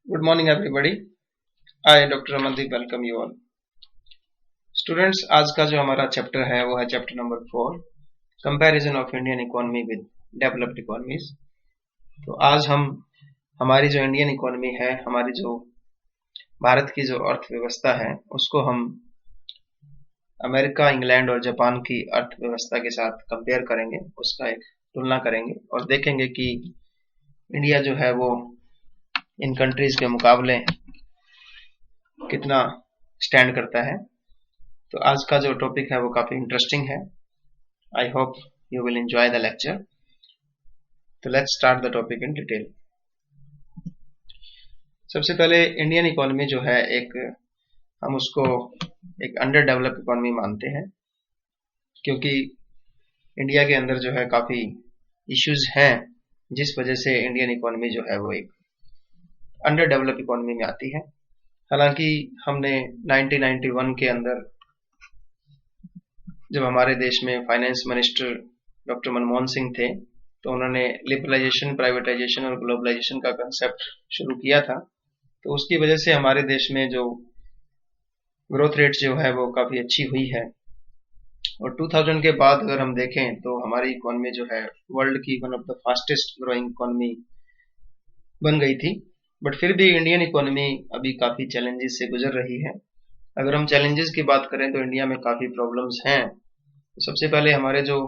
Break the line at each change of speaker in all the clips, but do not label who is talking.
Good morning, everybody. I, Dr. Amandeep, welcome you all. Students, आज का जो हमारा चैप्टर है वो है chapter number 4, comparison of Indian economy with developed economies. तो आज हम हमारी जो इंडियन इकोनॉमी है, हमारी जो भारत की जो अर्थव्यवस्था है, उसको हम अमेरिका, इंग्लैंड और जापान की अर्थव्यवस्था के साथ कंपेयर करेंगे, उसका एक तुलना करेंगे और देखेंगे कि इंडिया जो है वो इन कंट्रीज के मुकाबले कितना स्टैंड करता है। तो आज का जो टॉपिक है वो काफी इंटरेस्टिंग है। I hope you will enjoy the lecture. तो let's start the topic in detail. सबसे पहले इंडियन इकोनॉमी जो है हम उसको एक अंडर डेवलप्ड इकोनॉमी मानते हैं, क्योंकि इंडिया के अंदर जो है काफी इश्यूज हैं जिस वजह से इंडियन इकोनॉमी जो है वो एक अंडर डेवलप्ड इकोनॉमी में आती है। हालांकि हमने 1991 के अंदर जब हमारे देश में finance minister doctor Manmohan Singh थे, तो उन्होंने लिबरलाइजेशन, प्राइवेटाइजेशन और ग्लोबलाइजेशन का कंसेप्ट शुरू किया था। तो उसकी वजह से हमारे देश में जो ग्रोथ रेट जो है वो काफी अच्छी हुई है। और 2000 के बाद अगर हम देखें तो हमारी इकोनॉमी जो है वर्ल्ड की one of the fastest growing economy बन गई थी। बट फिर भी इंडियन इकोनॉमी अभी काफी चैलेंजेस से गुजर रही है। अगर हम चैलेंजेस की बात करें तो इंडिया में काफी प्रॉब्लम्स हैं। सबसे पहले हमारे जो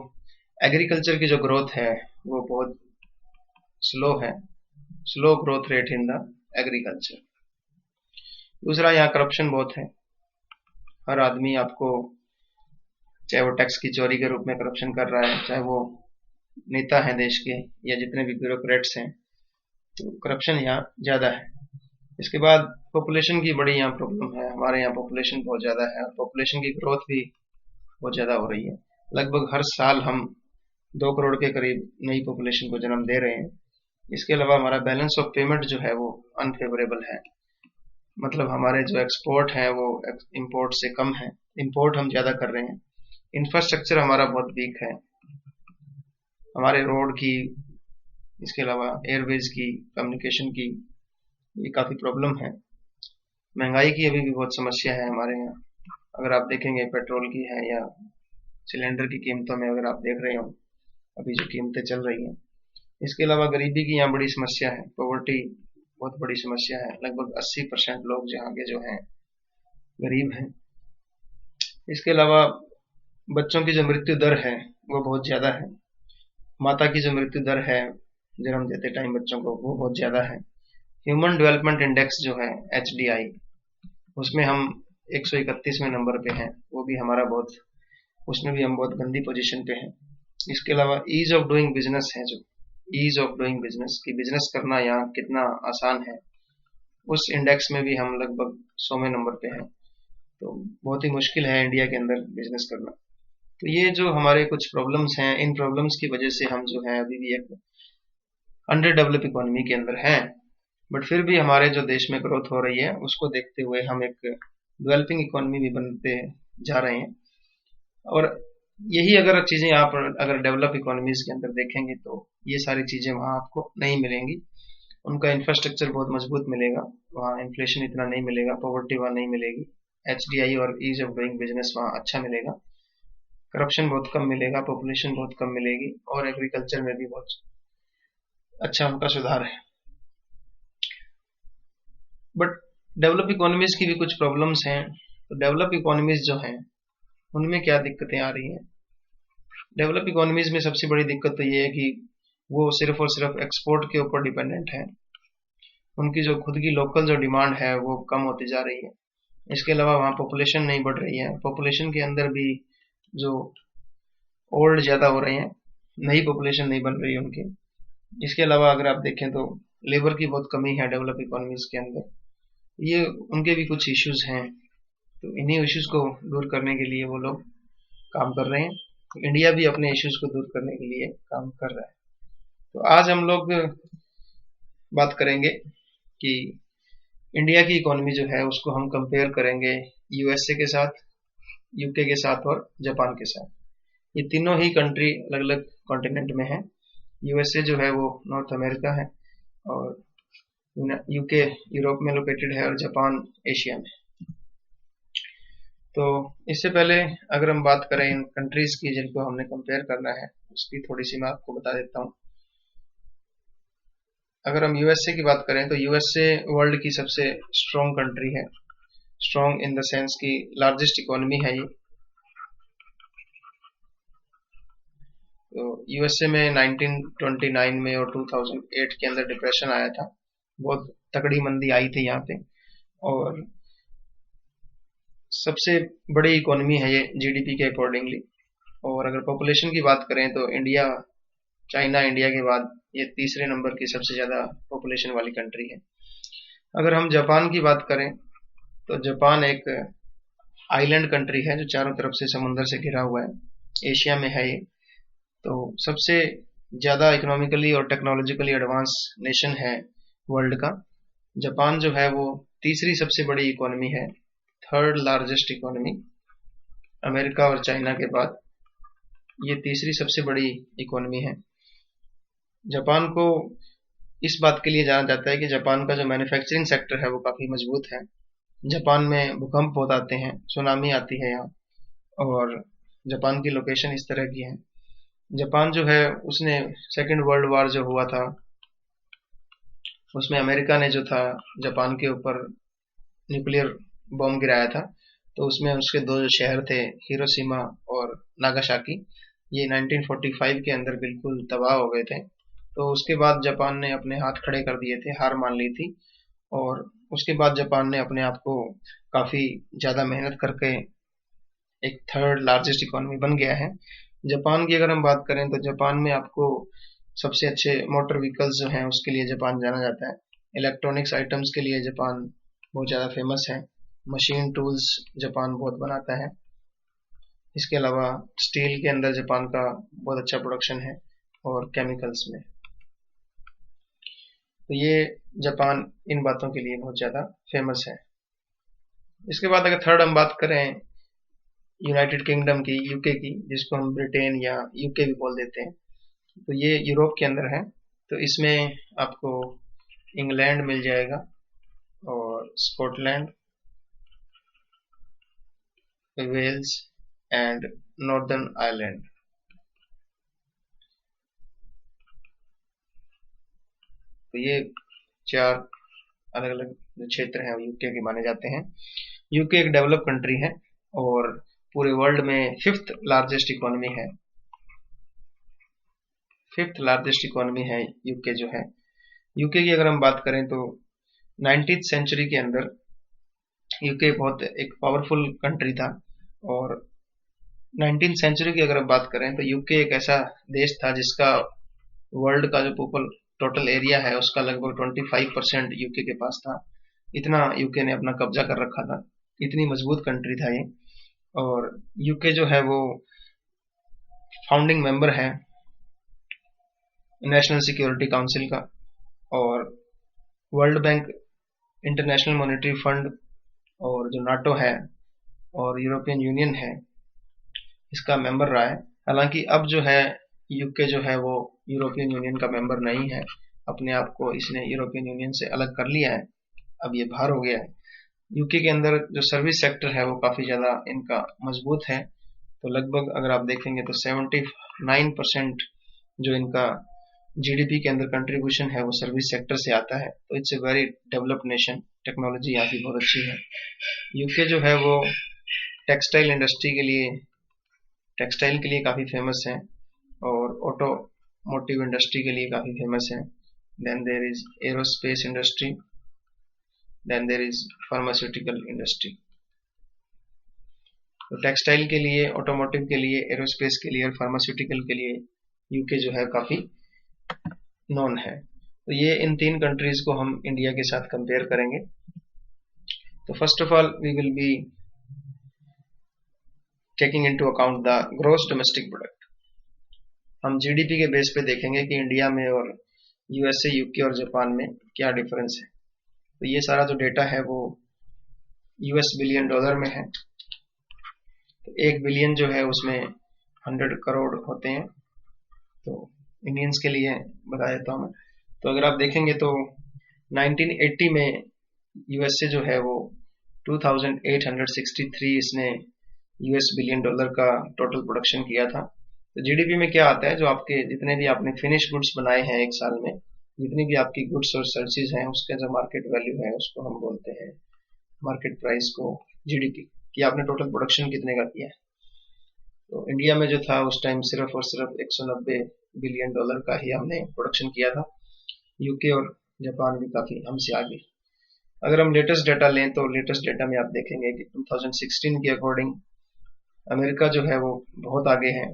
एग्रीकल्चर की जो ग्रोथ है वो बहुत स्लो है, slow growth rate in the agriculture. दूसरा, यहाँ करप्शन बहुत है। हर आदमी आपको, चाहे वो टैक्स की चोरी के रूप में करप्शन कर रहा है, चाहे वो नेता हैं देश के या जितने भी ब्यूरोक्रेट्स हैं, तो करप्शन यहाँ ज्यादा है। इसके बाद पॉपुलेशन की बड़ी यहाँ प्रॉब्लम है। हमारे यहाँ पॉपुलेशन बहुत ज्यादा है और पॉपुलेशन की ग्रोथ भी बहुत ज्यादा हो रही है। लगभग हर साल हम 2 करोड़ के करीब नई पॉपुलेशन को जन्म दे रहे हैं। इसके अलावा हमारा बैलेंस ऑफ पेमेंट जो है वो अनफेवरेबल है। मतलब हमारे जो एक्सपोर्ट है वो इंपोर्ट से कम है, इंपोर्ट हम ज्यादा कर रहे हैं। इंफ्रास्ट्रक्चर हमारा बहुत वीक है, हमारे रोड की, इसके अलावा एयरवेज की, कम्युनिकेशन की, ये काफी प्रॉब्लम है। महंगाई की अभी भी बहुत समस्या है हमारे यहाँ। अगर आप देखेंगे पेट्रोल की है या सिलेंडर की कीमतों में अगर आप देख रहे हो अभी जो कीमतें चल रही हैं। इसके अलावा गरीबी की यहाँ बड़ी समस्या है, पॉवर्टी बहुत बड़ी समस्या है। लगभग 80% लोग जहाँ के जो हैं गरीब हैं। इसके अलावा बच्चों की जो मृत्यु दर है वो बहुत ज्यादा है। माता की जो मृत्यु दर है जन्म देते टाइम बच्चों को, वो बहुत ज्यादा है। ह्यूमन डेवलपमेंट इंडेक्स जो है HDI, उसमें हम 131वें नंबर पे हैं। वो भी हमारा बहुत, उसमें भी हम बहुत गंदी पोजीशन पे हैं। इसके अलावा ईज ऑफ डूइंग बिजनेस है, जो ईज ऑफ डूइंग बिजनेस की बिजनेस करना यहाँ कितना आसान है, उस इंडेक्स में भी हम लगभग 100वें नंबर पे हैं। तो बहुत ही मुश्किल है इंडिया के अंदर बिजनेस करना। तो ये जो हमारे कुछ प्रॉब्लम्स हैं, इन प्रॉब्लम्स की वजह से हम जो है अभी भी एक अंडर डेवलप इकोनॉमी के अंदर हैं। बट फिर भी हमारे जो देश में ग्रोथ हो रही है उसको देखते हुए हम एक डेवलपिंग इकोनॉमी भी बनते जा रहे हैं। और यही अगर चीजें आप अगर डेवलप इकोनॉमीज के अंदर देखेंगे तो ये सारी चीजें वहां आपको नहीं मिलेंगी। उनका इंफ्रास्ट्रक्चर बहुत मजबूत मिलेगा, वहाँ इन्फ्लेशन इतना नहीं मिलेगा, पॉवर्टी वहाँ नहीं मिलेगी, HDI और ईज ऑफ डूइंग बिजनेस वहाँ अच्छा मिलेगा, करप्शन बहुत कम मिलेगा, पॉपुलेशन बहुत कम मिलेगी और एग्रीकल्चर में भी बहुत अच्छा उनका सुधार है। बट डेवलप इकोनॉमीज की भी कुछ प्रॉब्लम्स हैं। तो डेवलप इकोनॉमीज जो हैं उनमें क्या दिक्कतें आ रही हैं? डेवलप इकोनॉमीज में सबसे बड़ी दिक्कत तो ये है कि वो सिर्फ और सिर्फ एक्सपोर्ट के ऊपर डिपेंडेंट है। उनकी जो खुद की लोकल जो डिमांड है वो कम होती जा रही है। इसके अलावा वहाँ पॉपुलेशन नहीं बढ़ रही है। पॉपुलेशन के अंदर भी जो ओल्ड ज्यादा हो रहे हैं, नई पॉपुलेशन नहीं बन रही है उनकी। इसके अलावा अगर आप देखें तो लेबर की बहुत कमी है डेवलप इकोनॉमीज के अंदर। ये उनके भी कुछ इश्यूज हैं। तो इन्हीं इश्यूज को दूर करने के लिए वो लोग काम कर रहे हैं। इंडिया भी अपने इश्यूज को दूर करने के लिए काम कर रहा है। तो आज हम लोग बात करेंगे कि इंडिया की इकोनॉमी जो है उसको हम कंपेयर करेंगे USA के साथ, UK के साथ और जापान के साथ। ये तीनों ही कंट्री अलग अलग कॉन्टिनेंट में है। USA जो है वो नॉर्थ अमेरिका है और यूके यूरोप में लोकेटेड है और जापान एशिया में। तो इससे पहले अगर हम बात करें इन कंट्रीज की जिनको हमने कंपेयर करना है, उसकी थोड़ी सी मैं आपको बता देता हूँ। अगर हम यूएसए की बात करें तो यूएसए वर्ल्ड की सबसे स्ट्रॉन्ग कंट्री है। स्ट्रॉन्ग इन द सेंस की लार्जेस्ट इकोनॉमी है ये। तो यूएसए में 1929 में और 2008 के अंदर डिप्रेशन आया था, बहुत तगड़ी मंदी आई थी यहाँ पे, और सबसे बड़ी इकोनॉमी है ये जीडीपी के अकॉर्डिंगली। और अगर पॉपुलेशन की बात करें तो चाइना इंडिया के बाद ये तीसरे नंबर की सबसे ज्यादा पॉपुलेशन वाली कंट्री है। अगर हम जापान की बात करें तो जापान एक आइलैंड कंट्री है जो चारों तरफ से समुद्र से घिरा हुआ है, एशिया में है ये। तो सबसे ज्यादा इकोनॉमिकली और टेक्नोलॉजिकली एडवांस नेशन है वर्ल्ड का। जापान जो है वो तीसरी सबसे बड़ी इकोनॉमी है, थर्ड लार्जेस्ट इकोनॉमी, अमेरिका और चाइना के बाद ये तीसरी सबसे बड़ी इकोनॉमी है। जापान को इस बात के लिए जाना जाता है कि जापान का जो मैन्युफैक्चरिंग सेक्टर है वो काफी मजबूत है। जापान में भूकंप बहुत आते हैं, सुनामी आती है यहाँ, और जापान की लोकेशन इस तरह की है। जापान जो है उसने सेकेंड वर्ल्ड वॉर जो हुआ था उसमें अमेरिका ने जो था जापान के ऊपर न्यूक्लियर बॉम्ब गिराया था, तो उसमें उसके दो जो शहर थे हिरोशिमा और नागासाकी, ये 1945 के अंदर बिल्कुल तबाह हो गए थे। तो उसके बाद जापान ने अपने हाथ खड़े कर दिए थे, हार मान ली थी, और उसके बाद जापान ने अपने आप को काफी ज्यादा मेहनत करके एक थर्ड लार्जेस्ट इकोनॉमी बन गया है। जापान की अगर हम बात करें तो जापान में आपको सबसे अच्छे मोटर व्हीकल्स जो हैं उसके लिए जापान जाना जाता है। इलेक्ट्रॉनिक्स आइटम्स के लिए जापान बहुत ज़्यादा फेमस है। मशीन टूल्स जापान बहुत बनाता है। इसके अलावा स्टील के अंदर जापान का बहुत अच्छा प्रोडक्शन है, और केमिकल्स में। तो ये जापान इन बातों के लिए बहुत ज़्यादा फेमस है। इसके बाद अगर थर्ड हम बात करें यूनाइटेड किंगडम की, यूके की, जिसको हम ब्रिटेन या यूके भी बोल देते हैं, तो ये यूरोप के अंदर है। तो इसमें आपको इंग्लैंड मिल जाएगा और Scotland, Wales and Northern Ireland. तो ये चार अलग अलग जो क्षेत्र हैं वो यूके के माने जाते हैं। यूके एक डेवलप कंट्री है और पूरे वर्ल्ड में फिफ्थ लार्जेस्ट इकोनॉमी है। फिफ्थ लार्जेस्ट इकोनॉमी है यूके जो है। यूके की अगर हम बात करें तो 19th सेंचुरी के अंदर यूके बहुत एक पावरफुल कंट्री था, और 19th सेंचुरी की अगर हम बात करें तो यूके एक ऐसा देश था जिसका वर्ल्ड का जो टोटल एरिया है उसका लगभग 25% यूके के पास था। इतना यूके ने अपना कब्जा कर रखा था, इतनी मजबूत कंट्री था ये। और यूके जो है वो फाउंडिंग मेंबर है नेशनल सिक्योरिटी काउंसिल का, और world bank, international monetary fund, और जो नाटो है और यूरोपियन यूनियन है इसका मेंबर रहा है। हालांकि अब जो है यूके जो है वो यूरोपियन यूनियन का मेंबर नहीं है, अपने आप को इसने यूरोपियन यूनियन से अलग कर लिया है, अब ये बाहर हो गया है। यूके के अंदर जो सर्विस सेक्टर है वो काफी ज्यादा इनका मजबूत है। तो लगभग अगर आप देखेंगे तो 79% जो इनका जीडीपी के अंदर कंट्रीब्यूशन है वो सर्विस सेक्टर से आता है। तो it's a very developed nation, technology यहाँ की बहुत अच्छी है। यूके जो है वो टेक्सटाइल के लिए काफी फेमस है, और ऑटोमोटिव इंडस्ट्री के लिए काफी फेमस है। Then there is aerospace industry, then there is pharmaceutical industry. तो टेक्सटाइल के लिए, ऑटोमोटिव के लिए, एरोस्पेस के लिए और फार्मास्यूटिकल के लिए यूके जो है काफी नोन है। तो ये इन तीन कंट्रीज को हम इंडिया के साथ कंपेयर करेंगे। तो first of all we will be taking into account the gross domestic product. हम जीडीपी के बेस पे देखेंगे कि इंडिया में और यूएसए, यूके और जापान में क्या डिफरेंस है। तो ये सारा जो डेटा है वो यूएस बिलियन डॉलर में है। तो 1 बिलियन जो है उसमें 100 करोड़ होते हैं। तो इंडियंस के लिए बता देता हूँ मैं। तो अगर आप देखेंगे तो 1980 में यूएसए जो है वो 2863 इसने यूएस बिलियन डॉलर का टोटल प्रोडक्शन किया था। तो जीडीपी में क्या आता है, जो आपके जितने भी आपने फिनिश गुड्स बनाए हैं एक साल में, जितनी भी आपकी गुड्स और सर्विसेज हैं, उसका जो मार्केट वैल्यू है उसको हम बोलते हैं मार्केट प्राइस को जीडीपी, कि आपने टोटल प्रोडक्शन कितने का किया है। तो इंडिया में जो था उस टाइम सिर्फ और सिर्फ 190 बिलियन डॉलर का ही हमने प्रोडक्शन किया था। यूके और जापान भी काफी हमसे आगे। अगर हम लेटेस्ट डाटा लें तो लेटेस्ट डाटा में आप देखेंगे कि 2016 के अकॉर्डिंग अमेरिका जो है वो बहुत आगे है।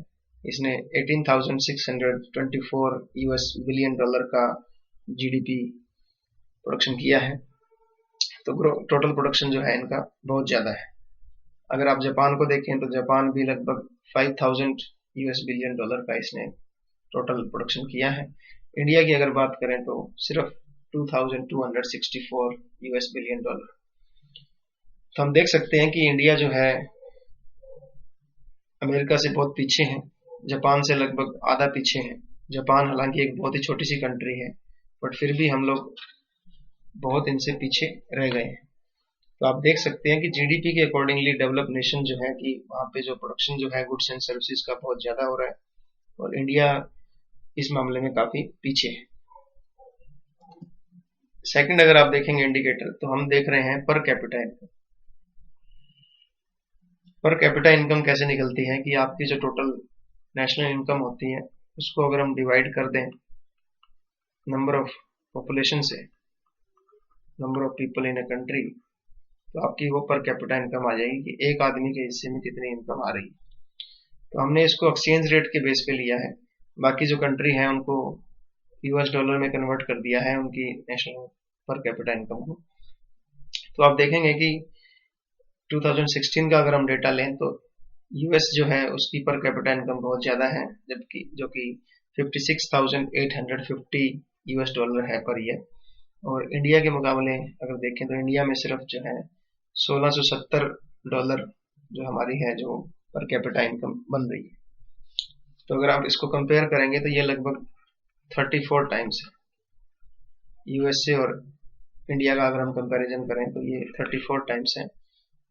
इसने 18,624 यूएस बिलियन डॉलर का जीडीपी प्रोडक्शन किया है। तो टोटल प्रोडक्शन जो है इनका बहुत ज्यादा है। अगर आप जापान को देखें तो जापान भी लगभग 5,000 यूएस बिलियन डॉलर का इसने टोटल प्रोडक्शन किया है। इंडिया की अगर बात करें तो सिर्फ 2,264 यूएस बिलियन डॉलर। तो हम देख सकते हैं कि इंडिया जो है अमेरिका से बहुत पीछे है, जापान से लगभग आधा पीछे है। जापान हालांकि एक बहुत ही छोटी सी कंट्री है, बट फिर भी हम लोग बहुत इनसे पीछे रह गए हैं। तो आप देख सकते हैं कि जीडीपी के अकॉर्डिंगली डेवलप नेशन जो है कि वहाँ पे जो प्रोडक्शन जो है गुड्स एंड सर्विसेज का बहुत ज्यादा हो रहा है, और इंडिया इस मामले में काफी पीछे है। सेकंड अगर आप देखेंगे इंडिकेटर, तो हम देख रहे हैं per capita income. Per capita income कैसे निकलती है कि आपकी जो टोटल नेशनल इनकम होती है उसको अगर हम डिवाइड कर दें नंबर ऑफ पॉपुलेशन से, number of people in a country, तो आपकी वो पर कैपिटा इनकम आ जाएगी कि एक आदमी के हिस्से में कितनी इनकम आ रही है। तो हमने इसको एक्सचेंज रेट के बेस पे लिया है। बाकी जो कंट्री है उनको यूएस डॉलर में कन्वर्ट कर दिया है उनकी नेशनल पर कैपिटा इनकम को। तो आप देखेंगे कि 2016 का अगर हम डेटा लें तो यूएस जो है उसकी पर कैपिटा इनकम बहुत ज्यादा है, जबकि जो कि 56,850 यूएस डॉलर है पर ईयर। और इंडिया के मुकाबले अगर देखें तो इंडिया में सिर्फ जो है 1670 डॉलर जो हमारी है जो पर कैपिटा इनकम बन रही है। तो अगर आप इसको कंपेयर करेंगे तो ये लगभग 34 टाइम्स है। यूएसए और इंडिया का अगर हम कंपैरिजन करें तो ये 34 टाइम्स है,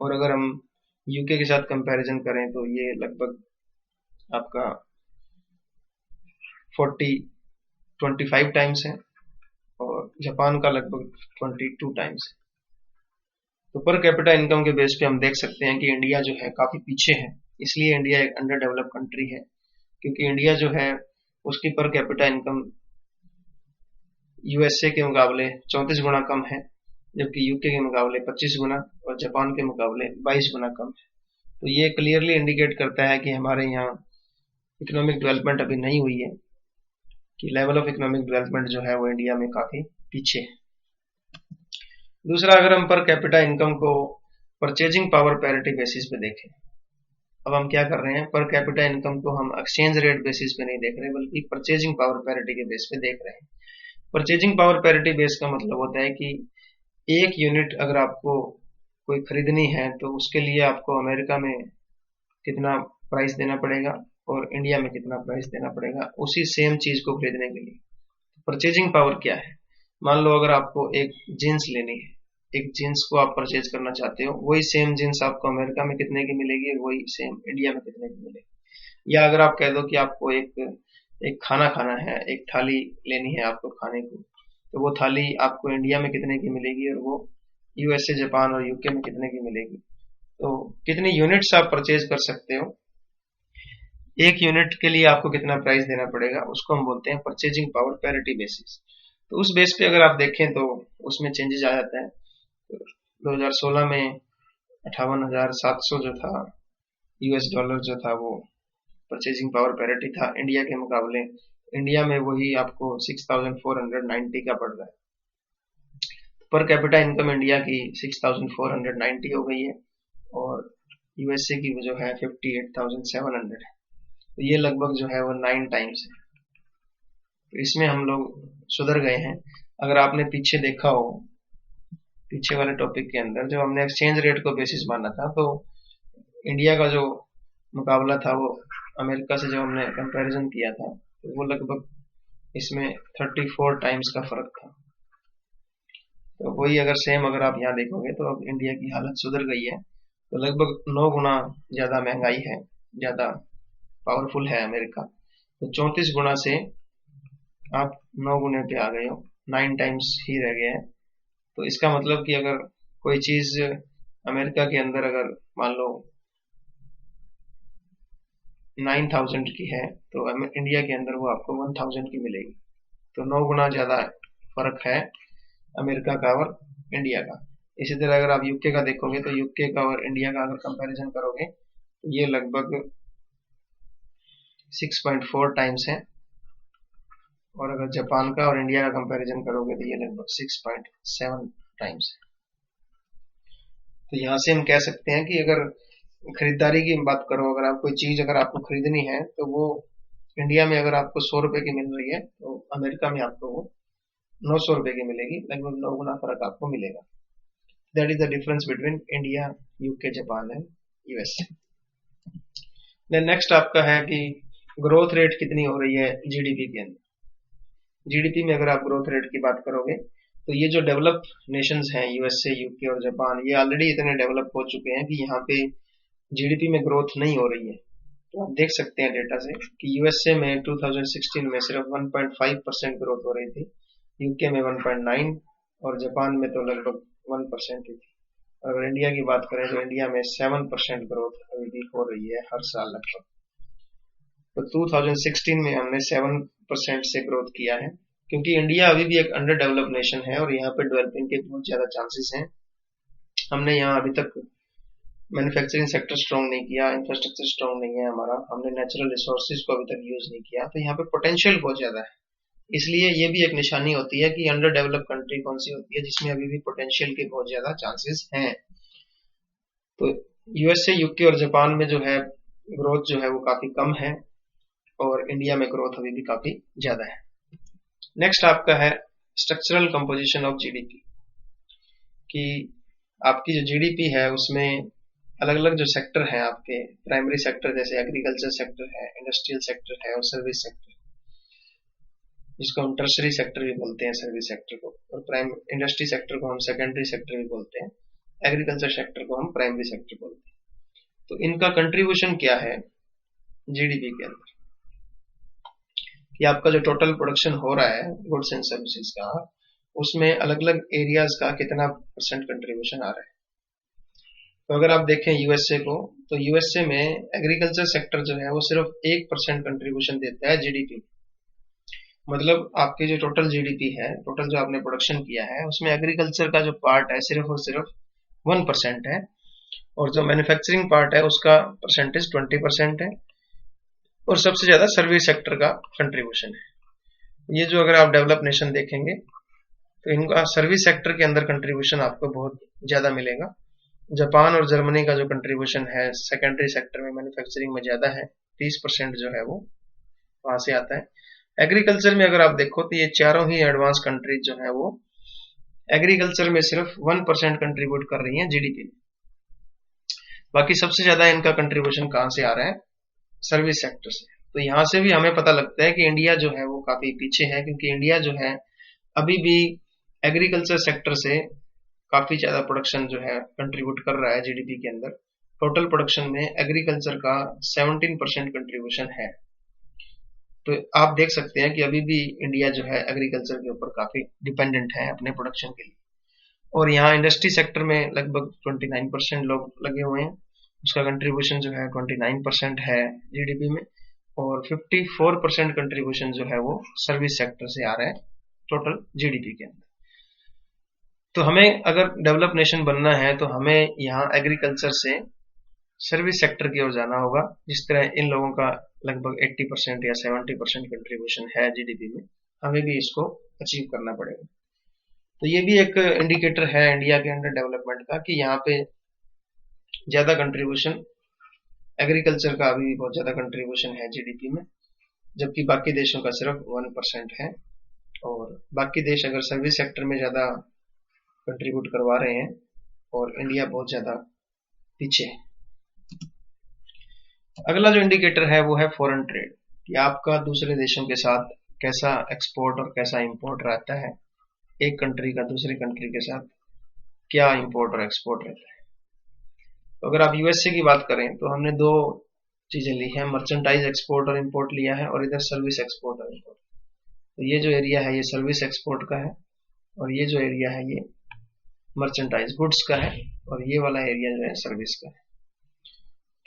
और अगर हम यूके के साथ कंपैरिजन करें तो ये लगभग आपका 25 टाइम्स है, और जापान का लगभग 22 टाइम्स है। तो पर कैपिटा इनकम के बेस पे हम देख सकते हैं कि इंडिया जो है काफी पीछे है। इसलिए इंडिया एक अंडर डेवलप कंट्री है, क्योंकि इंडिया जो है उसकी पर कैपिटा इनकम यूएसए के मुकाबले 34 गुना कम है, जबकि यूके के मुकाबले 25 गुना और जापान के मुकाबले 22 गुना कम है। तो ये क्लियरली इंडिकेट करता है कि हमारे यहाँ इकोनॉमिक डेवलपमेंट अभी नहीं हुई है, कि लेवल ऑफ इकोनॉमिक डेवलपमेंट जो है वो इंडिया में काफी पीछे है। दूसरा, अगर हम पर कैपिटा इनकम को परचेजिंग पावर पैरिटी बेसिस पे देखें, अब हम क्या कर रहे हैं, पर कैपिटा इनकम को हम एक्सचेंज रेट बेसिस पे नहीं देख रहे बल्कि परचेजिंग पावर पैरिटी के बेस पे देख रहे हैं। परचेजिंग पावर पैरिटी बेस का मतलब होता है कि एक यूनिट अगर आपको कोई खरीदनी है तो उसके लिए आपको अमेरिका में कितना प्राइस देना पड़ेगा और इंडिया में कितना प्राइस देना पड़ेगा उसी सेम चीज को खरीदने के लिए। परचेजिंग पावर क्या है? मान लो अगर आपको एक जीन्स लेनी है, एक जीन्स को आप परचेज करना चाहते हो, वही सेम जीन्स आपको अमेरिका में कितने की मिलेगी और वही सेम इंडिया में कितने की मिलेगी। या अगर आप कह दो कि आपको एक खाना खाना है, एक थाली लेनी है आपको खाने को, तो वो थाली आपको इंडिया में कितने की मिलेगी और वो यूएसए, जापान और यूके में कितने की मिलेगी। तो कितनी यूनिट्स आप परचेज कर सकते हो, एक यूनिट के लिए आपको कितना प्राइस देना पड़ेगा, उसको हम बोलते हैं परचेजिंग पावर पैरिटी बेसिस। तो उस बेस पे अगर आप देखें तो उसमें चेंजेस आ जाता है। तो 2016 में 58,700 जो था यूएस डॉलर जो था वो परचेजिंग पावर पैरिटी था इंडिया के मुकाबले। इंडिया में वही आपको 6,490 का पड़ रहा है। पर कैपिटा इनकम इंडिया की 6,490 हो गई है और यूएसए की जो है 58,700 है। तो ये लगभग जो है वो 9 टाइम्स है। तो इसमें हम लोग सुधर गए हैं। अगर आपने पीछे देखा हो, पीछे वाले टॉपिक के अंदर जब हमने एक्सचेंज रेट को बेसिस माना था, तो इंडिया का जो मुकाबला था वो अमेरिका से जब हमने कंपैरिजन किया था तो वो लगभग इसमें 34 टाइम्स का फर्क था। तो वही अगर सेम अगर आप यहाँ देखोगे तो अब इंडिया की हालत सुधर गई है। तो लगभग 9 गुना ज़्यादा महंगाई है, ज़्यादा पावरफुल है अमेरिका। तो 34 गुना से आप 9 गुने पे आ गए हो, 9 टाइम्स ही रह गए हैं। तो इसका मतलब कि अगर कोई चीज़ अमेरिका के अंदर अगर मान लो 9,000 की है तो इंडिया के अंदर वो आपको 1,000 की मिलेगी। तो 9 गुना ज़्यादा फर्क है अमेरिका का और इंडिया का। इसी तरह अगर आप यूके का देखोगे तो यूके का और इंडिया का अगर कंपैरिजन करोगे तो ये लगभग 6.4 टाइम्स है, और अगर जापान का और इंडिया का कंपैरिजन करोगे तो ये लगभग 6.7 टाइम्स है। तो यहाँ से हम कह सकते हैं कि अगर खरीदारी की बात करो, अगर आप कोई चीज़ अगर आपको खरीदनी है तो वो इंडिया में अगर आपको 100 रुपए की मिल रही है तो अमेरिका में आपको वो 900 रुपए की मिलेगी, लगभग 9 गुना फर्क आपको मिलेगा। That is the difference between India, UK, Japan and USA. Then next आपका है कि ग्रोथ रेट कितनी हो रही है जीडीपी के अंदर। जीडीपी में अगर आप ग्रोथ रेट की बात करोगे तो ये जो डेवलप नेशंस हैं यूएसए, यूके और जापान, ये ऑलरेडी इतने डेवलप हो चुके हैं कि यहाँ पे जीडीपी में ग्रोथ नहीं हो रही है। तो आप देख सकते हैं डेटा से कि यूएसए में 2016 में सिर्फ 1.5% ग्रोथ हो रही थी, यूके में 1.9 और जापान में तो लगभग 1% ही थी। अगर इंडिया की बात करें तो इंडिया में 7% ग्रोथ अभी भी हो रही है हर साल लगभग। तो 2016 में हमने 7% से ग्रोथ किया है, क्योंकि इंडिया अभी भी एक अंडर डेवलप नेशन है और यहाँ पे डेवलपिंग के बहुत ज्यादा चांसेस हैं। हमने यहाँ अभी तक मैन्युफैक्चरिंग सेक्टर स्ट्रॉन्ग नहीं किया, इंफ्रास्ट्रक्चर स्ट्रॉन्ग नहीं है हमारा, हमने नेचुरल रिसोर्सेज को अभी तक यूज नहीं किया। तो यहाँ पे पोटेंशियल बहुत ज्यादा है। इसलिए ये भी एक निशानी होती है कि अंडर डेवलप कंट्री कौन सी होती है जिसमें अभी भी पोटेंशियल के बहुत ज्यादा चांसेस हैं। तो यूएसए, यूके और जापान में जो है ग्रोथ जो है वो काफी कम है और इंडिया में ग्रोथ अभी भी काफी ज्यादा है। नेक्स्ट आपका है स्ट्रक्चरल कंपोजिशन ऑफ जीडीपी, कि आपकी जो जीडीपी है उसमें अलग अलग जो सेक्टर है आपके, प्राइमरी सेक्टर जैसे एग्रीकल्चर सेक्टर है, इंडस्ट्रियल सेक्टर है और सर्विस सेक्टर, जिसको हम टर्शरी सेक्टर भी बोलते हैं सर्विस सेक्टर को, और प्राइम इंडस्ट्री सेक्टर को हम सेकेंडरी सेक्टर भी बोलते हैं, एग्रीकल्चर सेक्टर को हम प्राइमरी सेक्टर बोलते हैं। तो इनका कंट्रीब्यूशन क्या है जीडीपी के अंदर, कि आपका जो टोटल प्रोडक्शन हो रहा है गुड्स एंड सर्विसेज का, उसमें अलग अलग एरियाज का कितना % कंट्रीब्यूशन आ रहा है। तो अगर आप देखें यूएसए को, तो यूएसए में एग्रीकल्चर सेक्टर जो है वो सिर्फ 1% कंट्रीब्यूशन देता है जीडीपी। मतलब आपकी जो टोटल जीडीपी है, टोटल जो आपने प्रोडक्शन किया है, उसमें एग्रीकल्चर का जो पार्ट है सिर्फ और सिर्फ 1% है, और जो मैन्युफैक्चरिंग पार्ट है उसका परसेंटेज 20% है, और सबसे ज्यादा सर्विस सेक्टर का कंट्रीब्यूशन है। ये जो अगर आप डेवलप नेशन देखेंगे तो इनका सर्विस सेक्टर के अंदर कंट्रीब्यूशन आपको बहुत ज्यादा मिलेगा। जापान और जर्मनी का जो कंट्रीब्यूशन है सेकेंडरी सेक्टर में, मैन्युफैक्चरिंग में ज्यादा है, 30% जो है वो वहां से आता है। एग्रीकल्चर में अगर आप देखो तो ये चारों ही एडवांस कंट्रीज जो है वो एग्रीकल्चर में सिर्फ 1% कंट्रीब्यूट कर रही हैं जीडीपी में। बाकी सबसे ज्यादा इनका कंट्रीब्यूशन कहां से आ रहा है, सर्विस सेक्टर से। तो यहां से भी हमें पता लगता है कि इंडिया जो है वो काफी पीछे है, क्योंकि इंडिया जो है अभी भी एग्रीकल्चर सेक्टर से काफी ज्यादा प्रोडक्शन जो है कंट्रीब्यूट कर रहा है जीडीपी के अंदर। टोटल प्रोडक्शन में एग्रीकल्चर का 17% कंट्रीब्यूशन है। तो आप देख सकते हैं कि अभी भी इंडिया जो है एग्रीकल्चर के ऊपर काफी डिपेंडेंट है अपने प्रोडक्शन के लिए। और यहाँ इंडस्ट्री सेक्टर में लगभग 29% लोग लगे हुए हैं, उसका कंट्रीब्यूशन जो है 29% है जीडीपी में, और 54% कंट्रीब्यूशन जो है वो सर्विस सेक्टर से आ रहा है टोटल जीडीपी के अंदर। तो हमें अगर डेवलप नेशन बनना है तो हमें यहाँ एग्रीकल्चर से सर्विस सेक्टर की ओर जाना होगा। जिस तरह इन लोगों का लगभग 80% या 70% कंट्रीब्यूशन है जीडीपी में, हमें भी इसको अचीव करना पड़ेगा। तो ये भी एक इंडिकेटर है इंडिया के अंडर डेवलपमेंट का, कि यहाँ पे ज्यादा कंट्रीब्यूशन एग्रीकल्चर का अभी भी बहुत ज्यादा कंट्रीब्यूशन है जीडीपी में, जबकि बाकी देशों का सिर्फ 1% है। और बाकी देश अगर सर्विस सेक्टर में ज्यादा कंट्रीब्यूट करवा रहे हैं और इंडिया बहुत ज्यादा पीछे है। अगला जो इंडिकेटर है वो है फॉरेन ट्रेड, कि आपका दूसरे देशों के साथ कैसा एक्सपोर्ट और कैसा इंपोर्ट रहता है। एक कंट्री का दूसरी कंट्री के साथ क्या इंपोर्ट और एक्सपोर्ट रहता है। तो अगर आप यूएसए की बात करें तो हमने दो चीजें ली हैं, मर्चेंटाइज एक्सपोर्ट और इंपोर्ट लिया है, और इधर सर्विस एक्सपोर्ट और इंपोर्ट। तो ये जो एरिया है ये सर्विस एक्सपोर्ट का है, और ये जो एरिया है ये मर्चेंटाइज गुड्स का है, और ये वाला एरिया जो है सर्विस का है।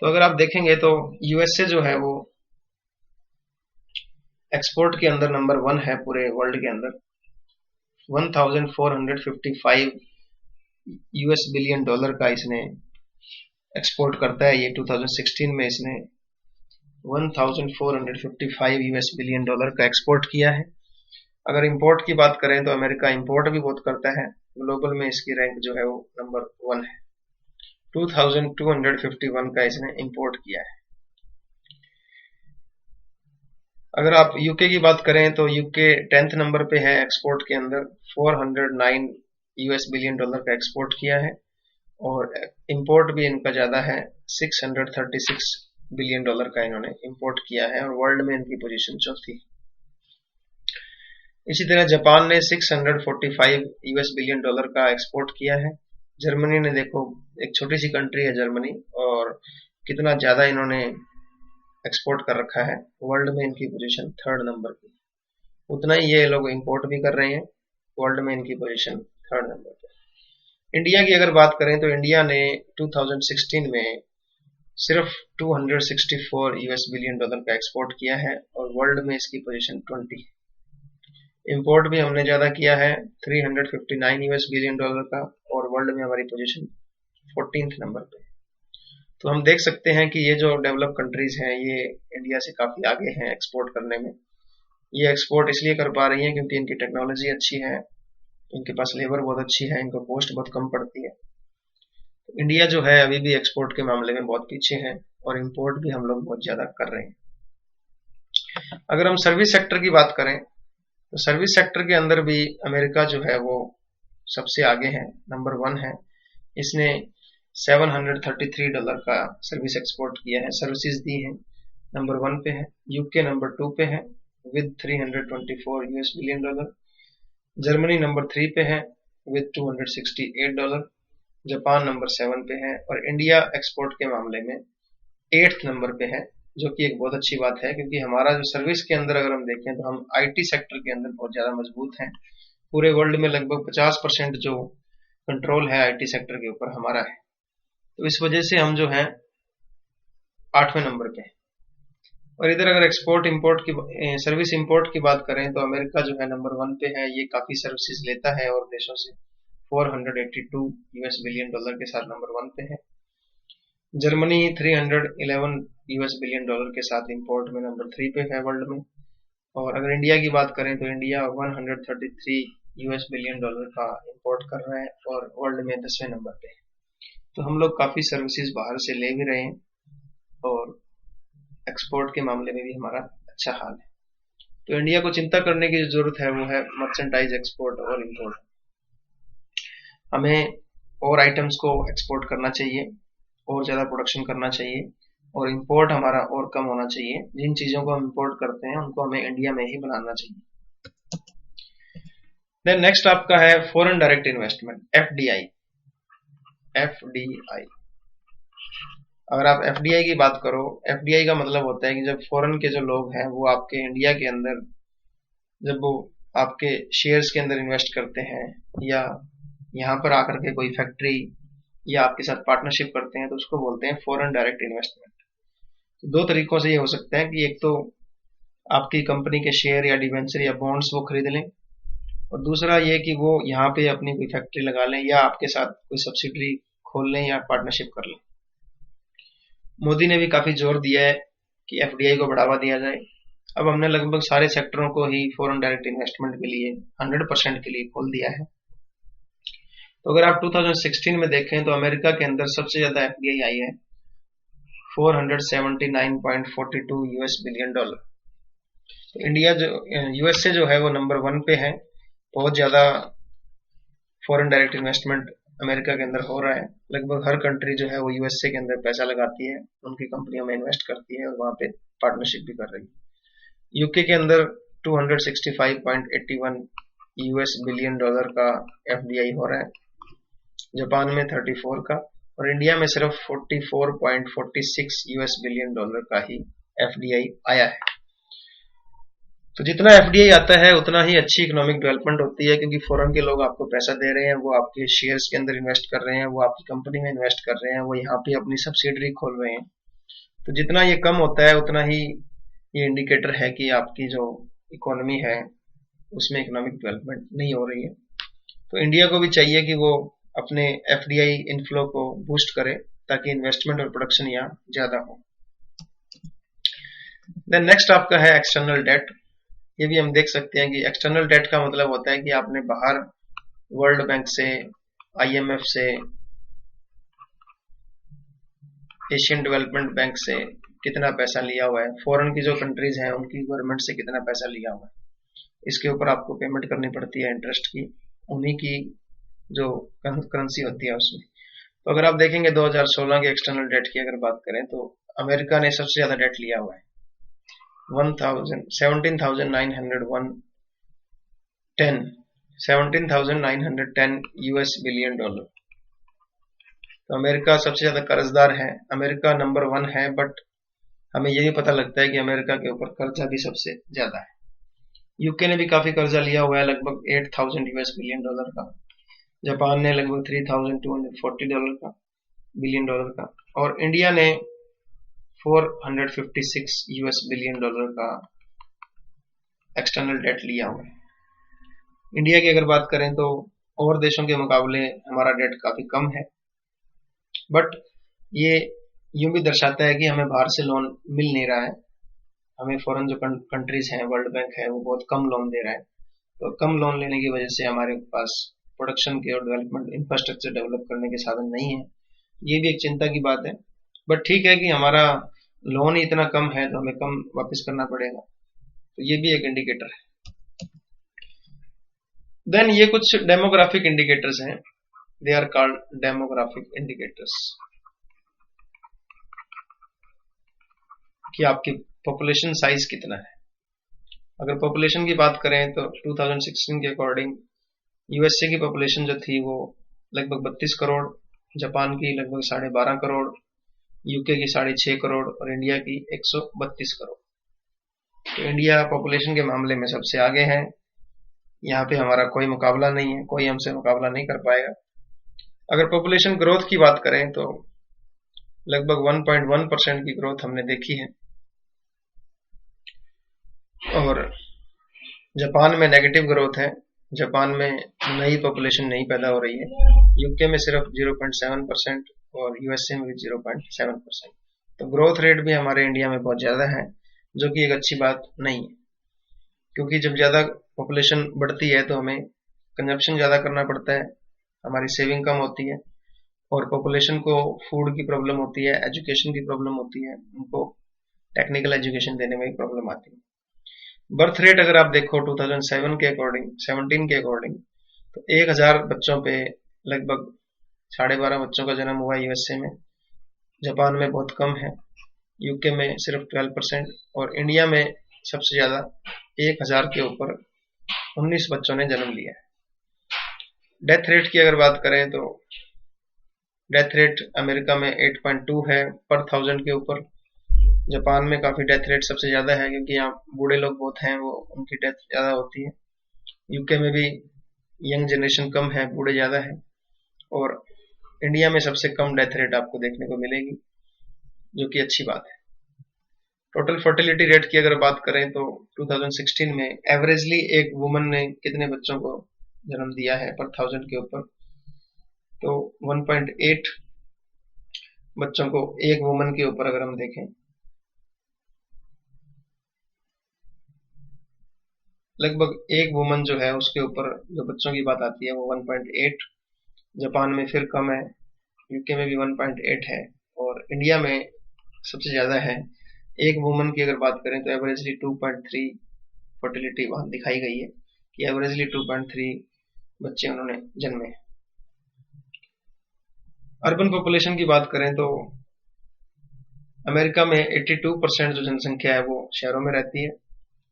तो अगर आप देखेंगे तो यूएसए जो है वो एक्सपोर्ट के अंदर नंबर 1 है पूरे वर्ल्ड के अंदर। 1455 यूएस बिलियन डॉलर का इसने एक्सपोर्ट करता है। ये 2016 में इसने 1455 यूएस बिलियन डॉलर का एक्सपोर्ट किया है। अगर इंपोर्ट की बात करें तो अमेरिका इंपोर्ट भी बहुत करता है, ग्लोबल में इसकी रैंक जो है वो नंबर 1 है। 2251 का इसने इंपोर्ट किया है। अगर आप यूके की बात करें तो यूके 10th नंबर पे है एक्सपोर्ट के अंदर, 409 यूएस बिलियन डॉलर का एक्सपोर्ट किया है, और इंपोर्ट भी इनका ज्यादा है, 636 बिलियन डॉलर का इन्होंने इंपोर्ट किया है, और वर्ल्ड में इनकी पोजीशन चौथी। इसी तरह जापान ने 645 यूएस बिलियन डॉलर का एक्सपोर्ट किया है। जर्मनी ने, देखो एक छोटी सी कंट्री है जर्मनी, और कितना ज्यादा इन्होंने एक्सपोर्ट कर रखा है, वर्ल्ड में इनकी पोजीशन 3rd नंबर की। उतना ही ये लोग इंपोर्ट भी कर रहे हैं, वर्ल्ड में इनकी पोजीशन 3rd नंबर पे। इंडिया की अगर बात करें तो इंडिया ने 2016 में सिर्फ 264 यूएस बिलियन डॉलर का एक्सपोर्ट किया है, और वर्ल्ड में इसकी पोजीशन 20। इंपोर्ट भी हमने ज्यादा किया है, 359 यूएस बिलियन डॉलर का, और वर्ल्ड में हमारी पोजीशन 14th नंबर पे। तो हम देख सकते हैं कि ये जो डेवलप कंट्रीज हैं ये इंडिया से काफी आगे हैं एक्सपोर्ट करने में। ये एक्सपोर्ट इसलिए कर पा रही हैं क्योंकि इनकी टेक्नोलॉजी अच्छी है, इनके पास लेबर बहुत अच्छी है, इनको कॉस्ट बहुत कम पड़ती है। तो इंडिया जो है अभी भी एक्सपोर्ट के मामले में बहुत पीछे है, और इंपोर्ट भी हम लोग बहुत ज्यादा कर रहे हैं। अगर हम सर्विस सेक्टर की बात करें तो सर्विस सेक्टर के अंदर भी अमेरिका जो है वो सबसे आगे है, नंबर 1 है। इसने 733 डॉलर का सर्विस एक्सपोर्ट किया है, सर्विसेज दी है, नंबर 1 पे है। यूके नंबर 2 पे है with 324 US billion dollar. Germany number 3 पे है विद 268 डॉलर। जापान नंबर 7 पे है, और इंडिया एक्सपोर्ट के मामले में 8th नंबर पे है, जो कि एक बहुत अच्छी बात है, क्योंकि हमारा जो सर्विस के अंदर अगर हम देखें तो हम आईटी सेक्टर के अंदर बहुत ज्यादा मजबूत हैं। पूरे वर्ल्ड में लगभग 50% जो कंट्रोल है आईटी सेक्टर के ऊपर हमारा है। तो इस वजह से हम जो है 8वें नंबर पे। और इधर अगर एक्सपोर्ट इंपोर्ट की सर्विस इंपोर्ट की बात करें तो अमेरिका जो है नंबर 1 पे है, ये काफी सर्विसेज लेता है और देशों से 482 यूएस बिलियन डॉलर के साथ नंबर 1 पे है। जर्मनी 311 यूएस बिलियन डॉलर के साथ इंपोर्ट में नंबर 3 पे है वर्ल्ड में। और अगर इंडिया की बात करें तो इंडिया 133 यूएस बिलियन डॉलर का इंपोर्ट कर रहा है, और वर्ल्ड में 10वें नंबर पे है। तो हम लोग काफी सर्विसेज बाहर से ले भी रहे हैं, और एक्सपोर्ट के मामले में भी हमारा अच्छा हाल है। तो इंडिया को चिंता करने की जो जरूरत है वो है मर्चेंटाइज एक्सपोर्ट और इंपोर्ट। हमें और आइटम्स को एक्सपोर्ट करना चाहिए, और ज्यादा प्रोडक्शन करना चाहिए, और इंपोर्ट हमारा और कम होना चाहिए। जिन चीजों को हम इंपोर्ट करते हैं उनको हमें इंडिया में ही बनाना चाहिए। देन नेक्स्ट आपका है foreign direct investment, FDI. FDI, अगर आप एफडीआई की बात करो, एफडीआई का मतलब होता है कि जब फॉरेन के जो लोग हैं वो आपके इंडिया के अंदर, जब वो आपके शेयर्स के अंदर इन्वेस्ट करते हैं, या यहाँ पर आकर के कोई फैक्ट्री या आपके साथ पार्टनरशिप करते हैं, तो उसको बोलते हैं फॉरेन डायरेक्ट इन्वेस्टमेंट। तो दो तरीकों से ये हो सकता है कि एक तो आपकी कंपनी के शेयर या डिवेंचर या बॉन्ड्स वो खरीद लें, और दूसरा ये कि वो यहाँ पे अपनी कोई फैक्ट्री लगा लें, या आपके साथ कोई सब्सिडरी खोल लें, या पार्टनरशिप कर लें। मोदी ने भी काफी जोर दिया है कि एफडीआई को बढ़ावा दिया जाए। अब हमने लगभग सारे सेक्टरों को ही फॉरेन डायरेक्ट इन्वेस्टमेंट के लिए 100% के लिए खोल दिया है। तो अगर आप 2016 में देखें तो अमेरिका के अंदर सबसे ज्यादा एफडीआई आई है, 479.42 यूएस बिलियन डॉलर। तो इंडिया जो यूएसए जो है वो नंबर 1 पे है। बहुत ज्यादा फॉरेन डायरेक्ट इन्वेस्टमेंट अमेरिका के अंदर हो रहा है। लगभग हर कंट्री जो है वो यूएसए के अंदर पैसा लगाती है, उनकी कंपनियों में इन्वेस्ट करती है, और वहां पे पार्टनरशिप भी कर रही है। यूके के अंदर 265.81 US बिलियन डॉलर का FDI हो रहा है, जापान में 34 का, और इंडिया में सिर्फ 44.46 US बिलियन डॉलर का ही FDI आया है। तो जितना FDI आता है उतना ही अच्छी इकोनॉमिक डेवलपमेंट होती है, क्योंकि फॉरेन के लोग आपको पैसा दे रहे हैं, वो आपके शेयर्स के अंदर इन्वेस्ट कर रहे हैं, वो आपकी कंपनी में इन्वेस्ट कर रहे हैं, वो यहाँ पे अपनी सब्सिडरी खोल रहे हैं। तो जितना ये कम होता है उतना ही ये इंडिकेटर है कि आपकी जो इकोनॉमी है उसमें इकोनॉमिक डेवलपमेंट नहीं हो रही है। तो इंडिया को भी चाहिए कि वो अपने FDI इनफ्लो को बूस्ट करे ताकि इन्वेस्टमेंट और प्रोडक्शन यहाँ ज्यादा हो। देन नेक्स्ट आपका है एक्सटर्नल डेट। ये भी हम देख सकते हैं कि एक्सटर्नल डेट का मतलब होता है कि आपने बाहर वर्ल्ड बैंक से, IMF से, एशियन डेवलपमेंट बैंक से कितना पैसा लिया हुआ है, फॉरेन की जो कंट्रीज हैं उनकी गवर्नमेंट से कितना पैसा लिया हुआ है, इसके ऊपर आपको पेमेंट करनी पड़ती है इंटरेस्ट की, उन्हीं की जो करेंसी होती है उसमें। तो अगर आप देखेंगे 2016 के एक्सटर्नल डेट की अगर बात करें तो अमेरिका ने सबसे ज्यादा डेट लिया हुआ है, 17,910 US बिलियन डॉलर। तो अमेरिका सबसे ज्यादा कर्जदार है, अमेरिका नंबर 1 है, बट हमें ये भी पता लगता है कि अमेरिका के ऊपर कर्जा भी सबसे ज्यादा है। यूके ने भी काफी कर्जा लिया हुआ है, लगभग 8,000 US बिलियन डॉलर का। जापान ने लगभग 3,240 डॉलर का बिलियन डॉलर का, और इंडिया ने 456 US बिलियन डॉलर का एक्सटर्नल डेट लिया हुआ है। इंडिया की अगर बात करें तो और देशों के मुकाबले हमारा डेट काफी कम है, बट ये यूं भी दर्शाता है कि हमें बाहर से लोन मिल नहीं रहा है, हमें फॉरेन जो कंट्रीज हैं, वर्ल्ड बैंक है, वो बहुत कम लोन दे रहा है। तो कम लोन लेने की वजह से हमारे पास प्रोडक्शन के और डेवलपमेंट इंफ्रास्ट्रक्चर डेवलप करने के साधन नहीं है। ये भी एक चिंता की बात है, बट ठीक है कि हमारा लोन ही इतना कम है तो हमें कम वापस करना पड़ेगा, तो ये भी एक इंडिकेटर है। देन ये कुछ डेमोग्राफिक इंडिकेटर्स हैं, they are called demographic indicators, कि आपकी पॉपुलेशन साइज कितना है। अगर पॉपुलेशन की बात करें तो 2016 के अकॉर्डिंग USA की पॉपुलेशन जो थी वो लगभग 32 करोड़, जापान की लगभग 12.5 करोड़, यूके की 6.5 करोड़ और इंडिया की 132 करोड़। तो इंडिया पॉपुलेशन के मामले में सबसे आगे है, यहाँ पे हमारा कोई मुकाबला नहीं है, कोई हमसे मुकाबला नहीं कर पाएगा। अगर पॉपुलेशन ग्रोथ की बात करें तो लगभग 1.1% की ग्रोथ हमने देखी है, और जापान में नेगेटिव ग्रोथ है, जापान में नई पॉपुलेशन नहीं पैदा हो रही है, यूके में सिर्फ 0.7% और USA में भी 0.7%। तो ग्रोथ रेट भी हमारे इंडिया में बहुत ज्यादा है, जो कि एक अच्छी बात नहीं है, क्योंकि जब ज्यादा पॉपुलेशन बढ़ती है तो हमें कंजप्शन ज्यादा करना पड़ता है, हमारी सेविंग कम होती है, और पॉपुलेशन को फूड की प्रॉब्लम होती है, एजुकेशन की प्रॉब्लम होती है, उनको टेक्निकल एजुकेशन देने में भी प्रॉब्लम आती है। बर्थ रेट अगर आप देखो 2007 के अकॉर्डिंग, 17 के अकॉर्डिंग, तो 1000 बच्चों पे लगभग 12.5 बच्चों का जन्म हुआ USA में, जापान में बहुत कम है, यूके में सिर्फ 12%, और इंडिया में सबसे ज्यादा 1000 के ऊपर 19 बच्चों ने जन्म लिया है। डेथ रेट की अगर बात करें तो डेथ रेट अमेरिका में 8.2 है पर 1000 के ऊपर, जापान में काफी डेथ रेट सबसे ज्यादा है क्योंकि यहाँ बूढ़े लोग बहुत हैं, वो उनकी डेथ ज्यादा होती है। यूके में भी यंग जनरेशन कम है, बूढ़े ज्यादा है, और इंडिया में सबसे कम डेथ रेट आपको देखने को मिलेगी, जो कि अच्छी बात है। टोटल फर्टिलिटी रेट की अगर बात करें तो 2016 में एवरेजली एक वुमन ने कितने बच्चों को जन्म दिया है पर 1000 के ऊपर, तो 1.8 बच्चों को एक वुमन के ऊपर अगर हम देखें, लगभग एक वुमन जो है उसके ऊपर जो बच्चों की बात आती है वो 1.8, जापान में फिर कम है, यूके में भी 1.8 है, और इंडिया में सबसे ज्यादा है। एक वुमन की अगर बात करें तो एवरेजली 2.3 फर्टिलिटी वहां दिखाई गई है कि एवरेजली 2.3 बच्चे उन्होंने जन्मे। अर्बन पॉपुलेशन की बात करें तो अमेरिका में 82% जो जनसंख्या है वो शहरों में रहती है,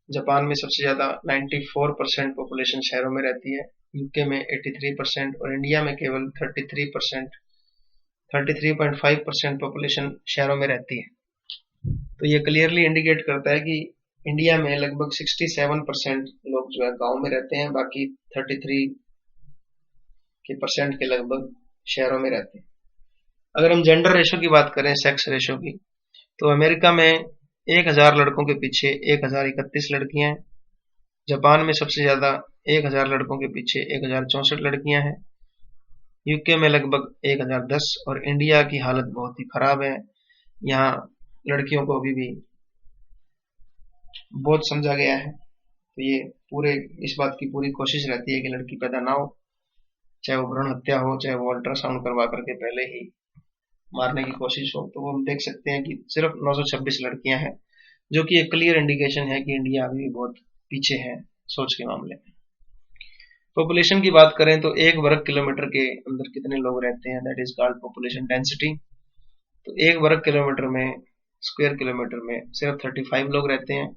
जापान में सबसे ज्यादा 94% पॉपुलेशन शहरों में रहती है, यूके में 83% और इंडिया में केवल 33%, 33.5% पॉपुलेशन शहरों में रहती है। तो ये क्लियरली इंडिकेट करता है कि इंडिया में लगभग 67% लोग जो है गांव में रहते हैं, बाकी 33% के लगभग शहरों में रहते हैं। अगर हम जेंडर रेशो की बात करें, सेक्स रेशो की, तो अमेरिका में 1000 लड़कों के पीछे 1031 लड़कियां हैं, जापान में सबसे ज्यादा 1000 लड़कों के पीछे 1064 लड़कियां हैं, यूके में लगभग 1010 और इंडिया की हालत बहुत ही खराब है। यहाँ लड़कियों को अभी भी बहुत समझा गया है। तो ये पूरे इस बात की पूरी कोशिश रहती है कि लड़की पैदा ना हो, चाहे वो भ्रूण हत्या हो, चाहे वो अल्ट्रासाउंड करवा करके पहले ही मारने की कोशिश हो। तो वो हम देख सकते हैं कि सिर्फ 926 लड़कियां हैं, जो कि एक क्लियर इंडिकेशन है कि इंडिया अभी भी बहुत पीछे है सोच के मामले में। पॉपुलेशन की बात करें तो 1 वर्ग किलोमीटर के अंदर कितने लोग रहते हैं, that is called population density. तो 1 वर्ग किलोमीटर में, स्क्वायर किलोमीटर में सिर्फ 35 लोग रहते हैं।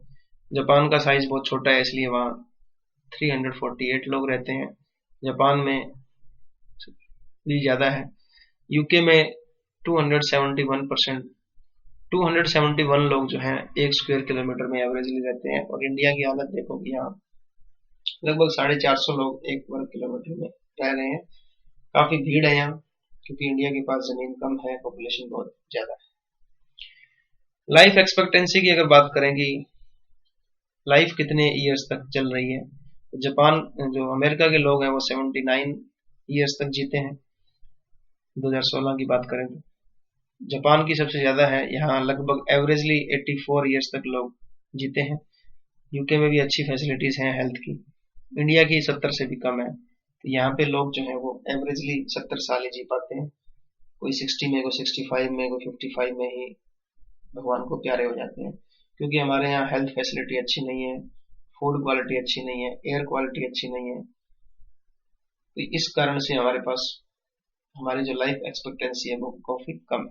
जापान का साइज बहुत छोटा है, इसलिए वहाँ 348 लोग रहते हैं, जापान में भी ज्यादा है। यूके में 271 लोग जो हैं 1 स्क्वायर किलोमीटर में एवरेजली रहते हैं। और इंडिया की हालत देखो कि यहाँ लगभग 450 लोग 1 वर्ग किलोमीटर में रह रहे हैं। काफी भीड़ है यहाँ, क्योंकि इंडिया के पास जमीन कम है, पॉपुलेशन बहुत ज्यादा है। लाइफ एक्सपेक्टेंसी की अगर बात करें कि लाइफ कितने ईयर्स तक चल रही है, तो जापान जो अमेरिका के लोग हैं वो 79 ईयर्स तक जीते हैं 2016 की बात करें तो। जापान की सबसे ज्यादा है, यहाँ लगभग एवरेजली 84 ईयर्स तक लोग जीते हैं। यूके में भी अच्छी फैसिलिटीज हैं हेल्थ की, इंडिया की 70 से भी कम है। तो यहाँ पे लोग जो है वो एवरेजली 70 साल ही जी पाते हैं, कोई 60 में, कोई 65 में, कोई 55 में ही भगवान को प्यारे हो जाते हैं। क्योंकि हमारे यहाँ हेल्थ फैसिलिटी अच्छी नहीं है, फूड क्वालिटी अच्छी नहीं है, एयर क्वालिटी अच्छी नहीं है। तो इस कारण से हमारे पास हमारी जो लाइफ एक्सपेक्टेंसी है वो काफी कम है।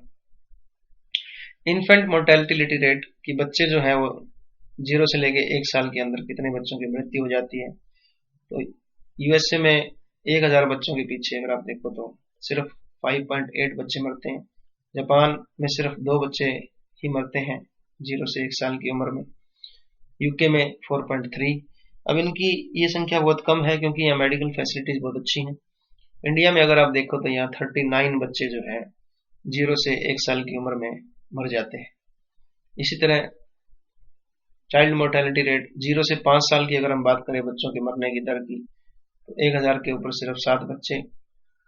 इन्फेंट मोर्टेलिटी रेट कि बच्चे जो है वो 0 से लेके 1 साल के अंदर कितने बच्चों की मृत्यु हो जाती है, तो यूएसए में 1000 बच्चों के पीछे अगर आप देखो तो सिर्फ 5.8 बच्चे मरते हैं। जापान में सिर्फ 2 बच्चे ही मरते हैं 0 से 1 साल की उम्र में, यूके में 4.3। अब इनकी ये संख्या बहुत कम है क्योंकि यहाँ मेडिकल फैसिलिटीज बहुत अच्छी हैं। इंडिया में अगर आप देखो तो यहाँ 39 बच्चे जो है 0 से 1 साल की उम्र में मर जाते हैं। इसी तरह चाइल्ड मोर्टेलिटी रेट 0 से 5 साल की अगर हम बात करें बच्चों के मरने की दर की, तो 1000 के ऊपर सिर्फ 7 बच्चे,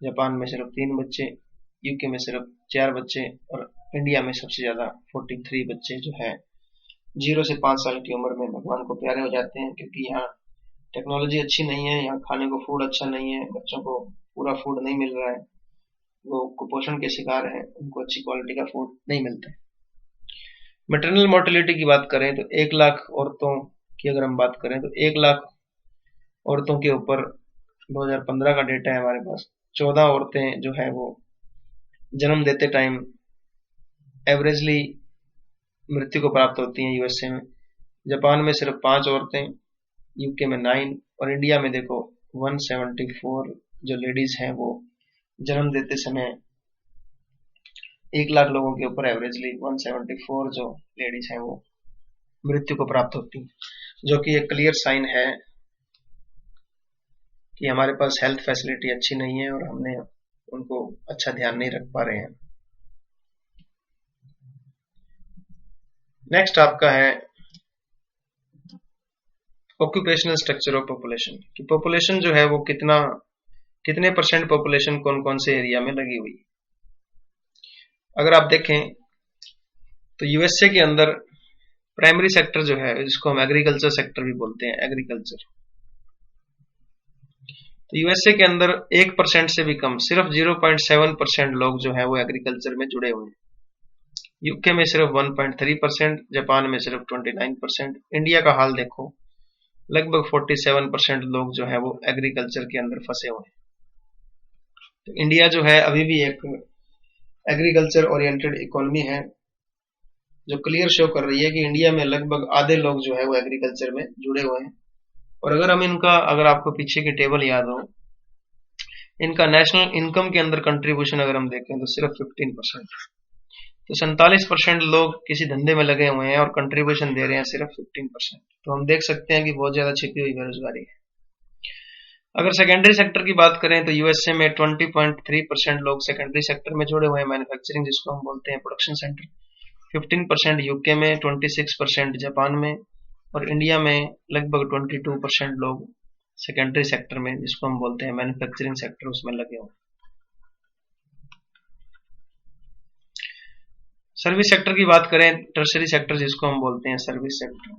जापान में सिर्फ 3 बच्चे, यूके में सिर्फ 4 बच्चे और इंडिया में सबसे ज्यादा 43 बच्चे जो है 0 से 5 साल की उम्र में भगवान को प्यारे हो जाते हैं। क्योंकि यहाँ टेक्नोलॉजी अच्छी नहीं है, यहाँ खाने को फूड अच्छा नहीं है, बच्चों को पूरा फूड नहीं मिल रहा है, वो कुपोषण के शिकार हैं, उनको अच्छी क्वालिटी का फूड नहीं मिलता है। मैटरनल मोर्टेलिटी की बात करें तो 1 लाख औरतों की अगर हम बात करें तो 1 लाख औरतों के ऊपर 2015 का डेटा है हमारे पास, 14 औरतें जो है वो जन्म देते टाइम एवरेजली मृत्यु को प्राप्त होती हैं यूएसए में। जापान में सिर्फ 5 औरतें, यूके में 9 और इंडिया में देखो 174 जो लेडीज हैं वो जन्म देते समय 1 लाख लोगों के ऊपर एवरेजली 174 जो लेडीज हैं वो मृत्यु को प्राप्त होती हैं, जो कि एक क्लियर साइन है कि हमारे पास हेल्थ फैसिलिटी अच्छी नहीं है और हमने उनको अच्छा ध्यान नहीं रख पा रहे हैं। नेक्स्ट आपका है ऑक्यूपेशनल स्ट्रक्चर ऑफ पॉपुलेशन कि पॉपुलेशन जो है वो कितने परसेंट पॉपुलेशन कौन कौन से एरिया में लगी हुई। अगर आप देखें तो यूएसए के अंदर प्राइमरी सेक्टर जो है जिसको हम एग्रीकल्चर सेक्टर भी बोलते हैं, एग्रीकल्चर, तो यूएसए के अंदर 1% से भी कम, सिर्फ 0.7% लोग जो है वो एग्रीकल्चर में जुड़े हुए हैं। यूके में सिर्फ 1.3%, जापान में सिर्फ 29%। इंडिया का हाल देखो, लगभग 47% लोग जो है वो एग्रीकल्चर के अंदर फंसे हुए हैं। तो इंडिया जो है अभी भी एक एग्रीकल्चर ओरिएंटेड इकोनॉमी है, जो क्लियर शो कर रही है कि इंडिया में लगभग आधे लोग जो है वो एग्रीकल्चर में जुड़े हुए हैं। और अगर आपको पीछे की टेबल याद हो, इनका नेशनल इनकम के अंदर कंट्रीब्यूशन अगर हम देखें तो सिर्फ 15%। तो 47% लोग किसी धंधे में लगे हुए हैं और कंट्रीब्यूशन दे रहे हैं सिर्फ 15%। तो हम देख सकते हैं कि बहुत ज्यादा छिपी हुई बेरोजगारी है। अगर सेकेंडरी सेक्टर की बात करें तो यूएसए में 20.3% लोग सेकेंडरी सेक्टर में जुड़े हुए हैं, मैन्युफैक्चरिंग जिसको हम बोलते हैं, प्रोडक्शन सेंटर। 15% यूके में, 26% जापान में, और इंडिया में लगभग 22% लोग सेकेंडरी सेक्टर में, जिसको हम बोलते हैं मैन्युफैक्चरिंग सेक्टर, उसमें लगे हुए। सर्विस सेक्टर की बात करें, टर्शरी सेक्टर जिसको हम बोलते हैं सर्विस सेक्टर,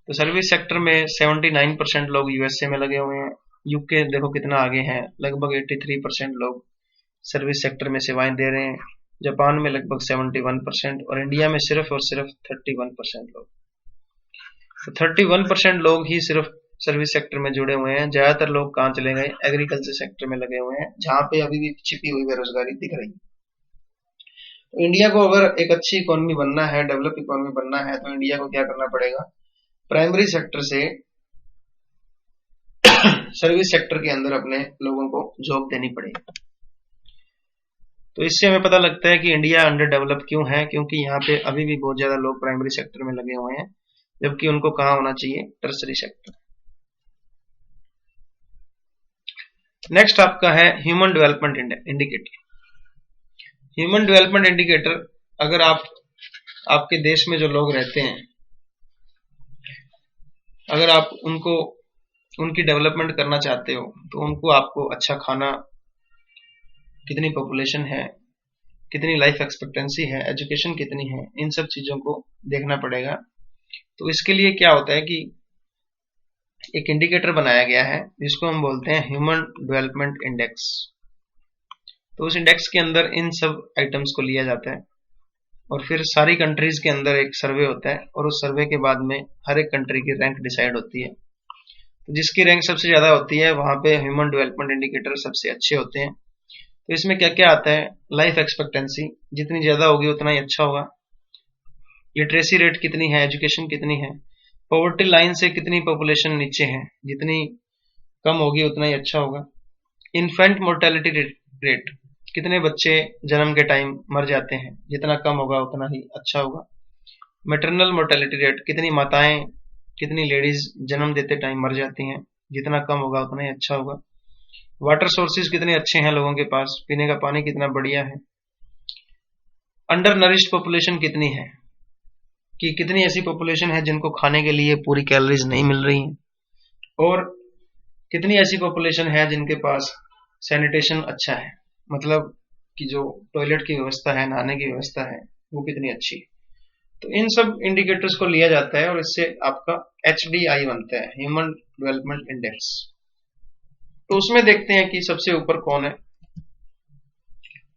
तो सर्विस सेक्टर में 79% लोग यूएसए में लगे हुए हैं। यूके देखो कितना आगे है, लगभग 83% लोग सर्विस सेक्टर में सेवाएं दे रहे हैं। जापान में लगभग 71% और इंडिया में सिर्फ और सिर्फ 31% लोग। तो 31% लोग ही सिर्फ सर्विस सेक्टर में जुड़े हुए हैं। ज्यादातर लोग कहाँ चले गए, एग्रीकल्चर सेक्टर में लगे हुए हैं, जहां पे अभी भी छिपी हुई बेरोजगारी दिख रही है। तो इंडिया को अगर एक अच्छी इकोनॉमी बनना है, डेवलप इकोनॉमी बनना है, तो इंडिया को क्या करना पड़ेगा, प्राइमरी सेक्टर से सर्विस सेक्टर के अंदर अपने लोगों को जॉब देनी पड़ेगी। तो इससे हमें पता लगता है कि इंडिया अंडर डेवलप क्यों है, क्योंकि यहाँ पे अभी भी बहुत ज्यादा लोग प्राइमरी सेक्टर में लगे हुए हैं, जबकि उनको कहाँ होना चाहिए, टर्सरी सेक्टर। नेक्स्ट आपका है human development indicator. Human development indicator, अगर आपके देश में जो लोग रहते हैं, अगर आप उनकी डेवलपमेंट करना चाहते हो, तो उनको आपको अच्छा खाना, कितनी पॉपुलेशन है, कितनी लाइफ एक्सपेक्टेंसी है, एजुकेशन कितनी है, इन सब चीजों को देखना पड़ेगा। तो इसके लिए क्या होता है कि एक इंडिकेटर बनाया गया है जिसको हम बोलते हैं ह्यूमन डेवलपमेंट इंडेक्स। तो उस इंडेक्स के अंदर इन सब आइटम्स को लिया जाता है और फिर सारी कंट्रीज के अंदर एक सर्वे होता है, और उस सर्वे के बाद में हर एक कंट्री की रैंक डिसाइड होती है। तो जिसकी रैंक सबसे ज्यादा होती है वहां पे ह्यूमन डेवलपमेंट इंडिकेटर सबसे अच्छे होते हैं। तो इसमें क्या क्या आता है, लाइफ एक्सपेक्टेंसी जितनी ज्यादा होगी उतना ही अच्छा होगा, लिटरेसी रेट कितनी है, एजुकेशन कितनी है, पॉवर्टी लाइन से कितनी पॉपुलेशन नीचे है, जितनी कम होगी उतना ही अच्छा होगा, इन्फेंट मोर्टेलिटी रेट कितने बच्चे जन्म के टाइम मर जाते हैं, जितना कम होगा उतना ही अच्छा होगा, मैटरनल मोर्टेलिटी रेट कितनी माताएं, कितनी लेडीज जन्म देते टाइम मर जाती हैं, जितना कम होगा उतना ही अच्छा होगा, वाटर सोर्सेज कितने अच्छे हैं लोगों के पास, पीने का पानी कितना बढ़िया है, अंडर नरिश्ड पॉपुलेशन कितनी है, कि कितनी ऐसी पॉपुलेशन है जिनको खाने के लिए पूरी कैलोरीज नहीं मिल रही हैं, और कितनी ऐसी पॉपुलेशन है जिनके पास सैनिटेशन अच्छा है, मतलब कि जो टॉयलेट की व्यवस्था है, नहाने की व्यवस्था है, वो कितनी अच्छी है। तो इन सब इंडिकेटर्स को लिया जाता है और इससे आपका HDI बनता है, ह्यूमन डेवलपमेंट इंडेक्स। तो उसमें देखते हैं कि सबसे ऊपर कौन है।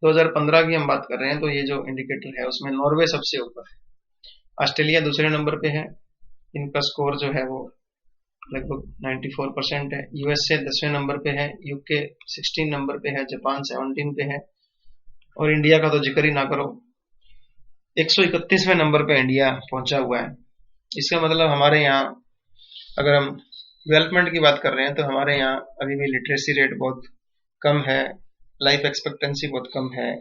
2015 की हम बात कर रहे हैं, तो ये जो इंडिकेटर है उसमें नॉर्वे सबसे ऊपर है, ऑस्ट्रेलिया दूसरे नंबर पे है, इनका स्कोर जो है वो लगभग 94% है, यूएसए 10वें नंबर पे है, यूके 16 नंबर पे है, जापान 17 पे है, और इंडिया का तो जिक्र ही ना करो, 131वें नंबर पे इंडिया पहुंचा हुआ है। इसका मतलब हमारे यहाँ, अगर हम डेवलपमेंट की बात कर रहे हैं, तो हमारे यहाँ अभी भी लिटरेसी रेट बहुत कम है, लाइफ एक्सपेक्टेंसी बहुत कम है,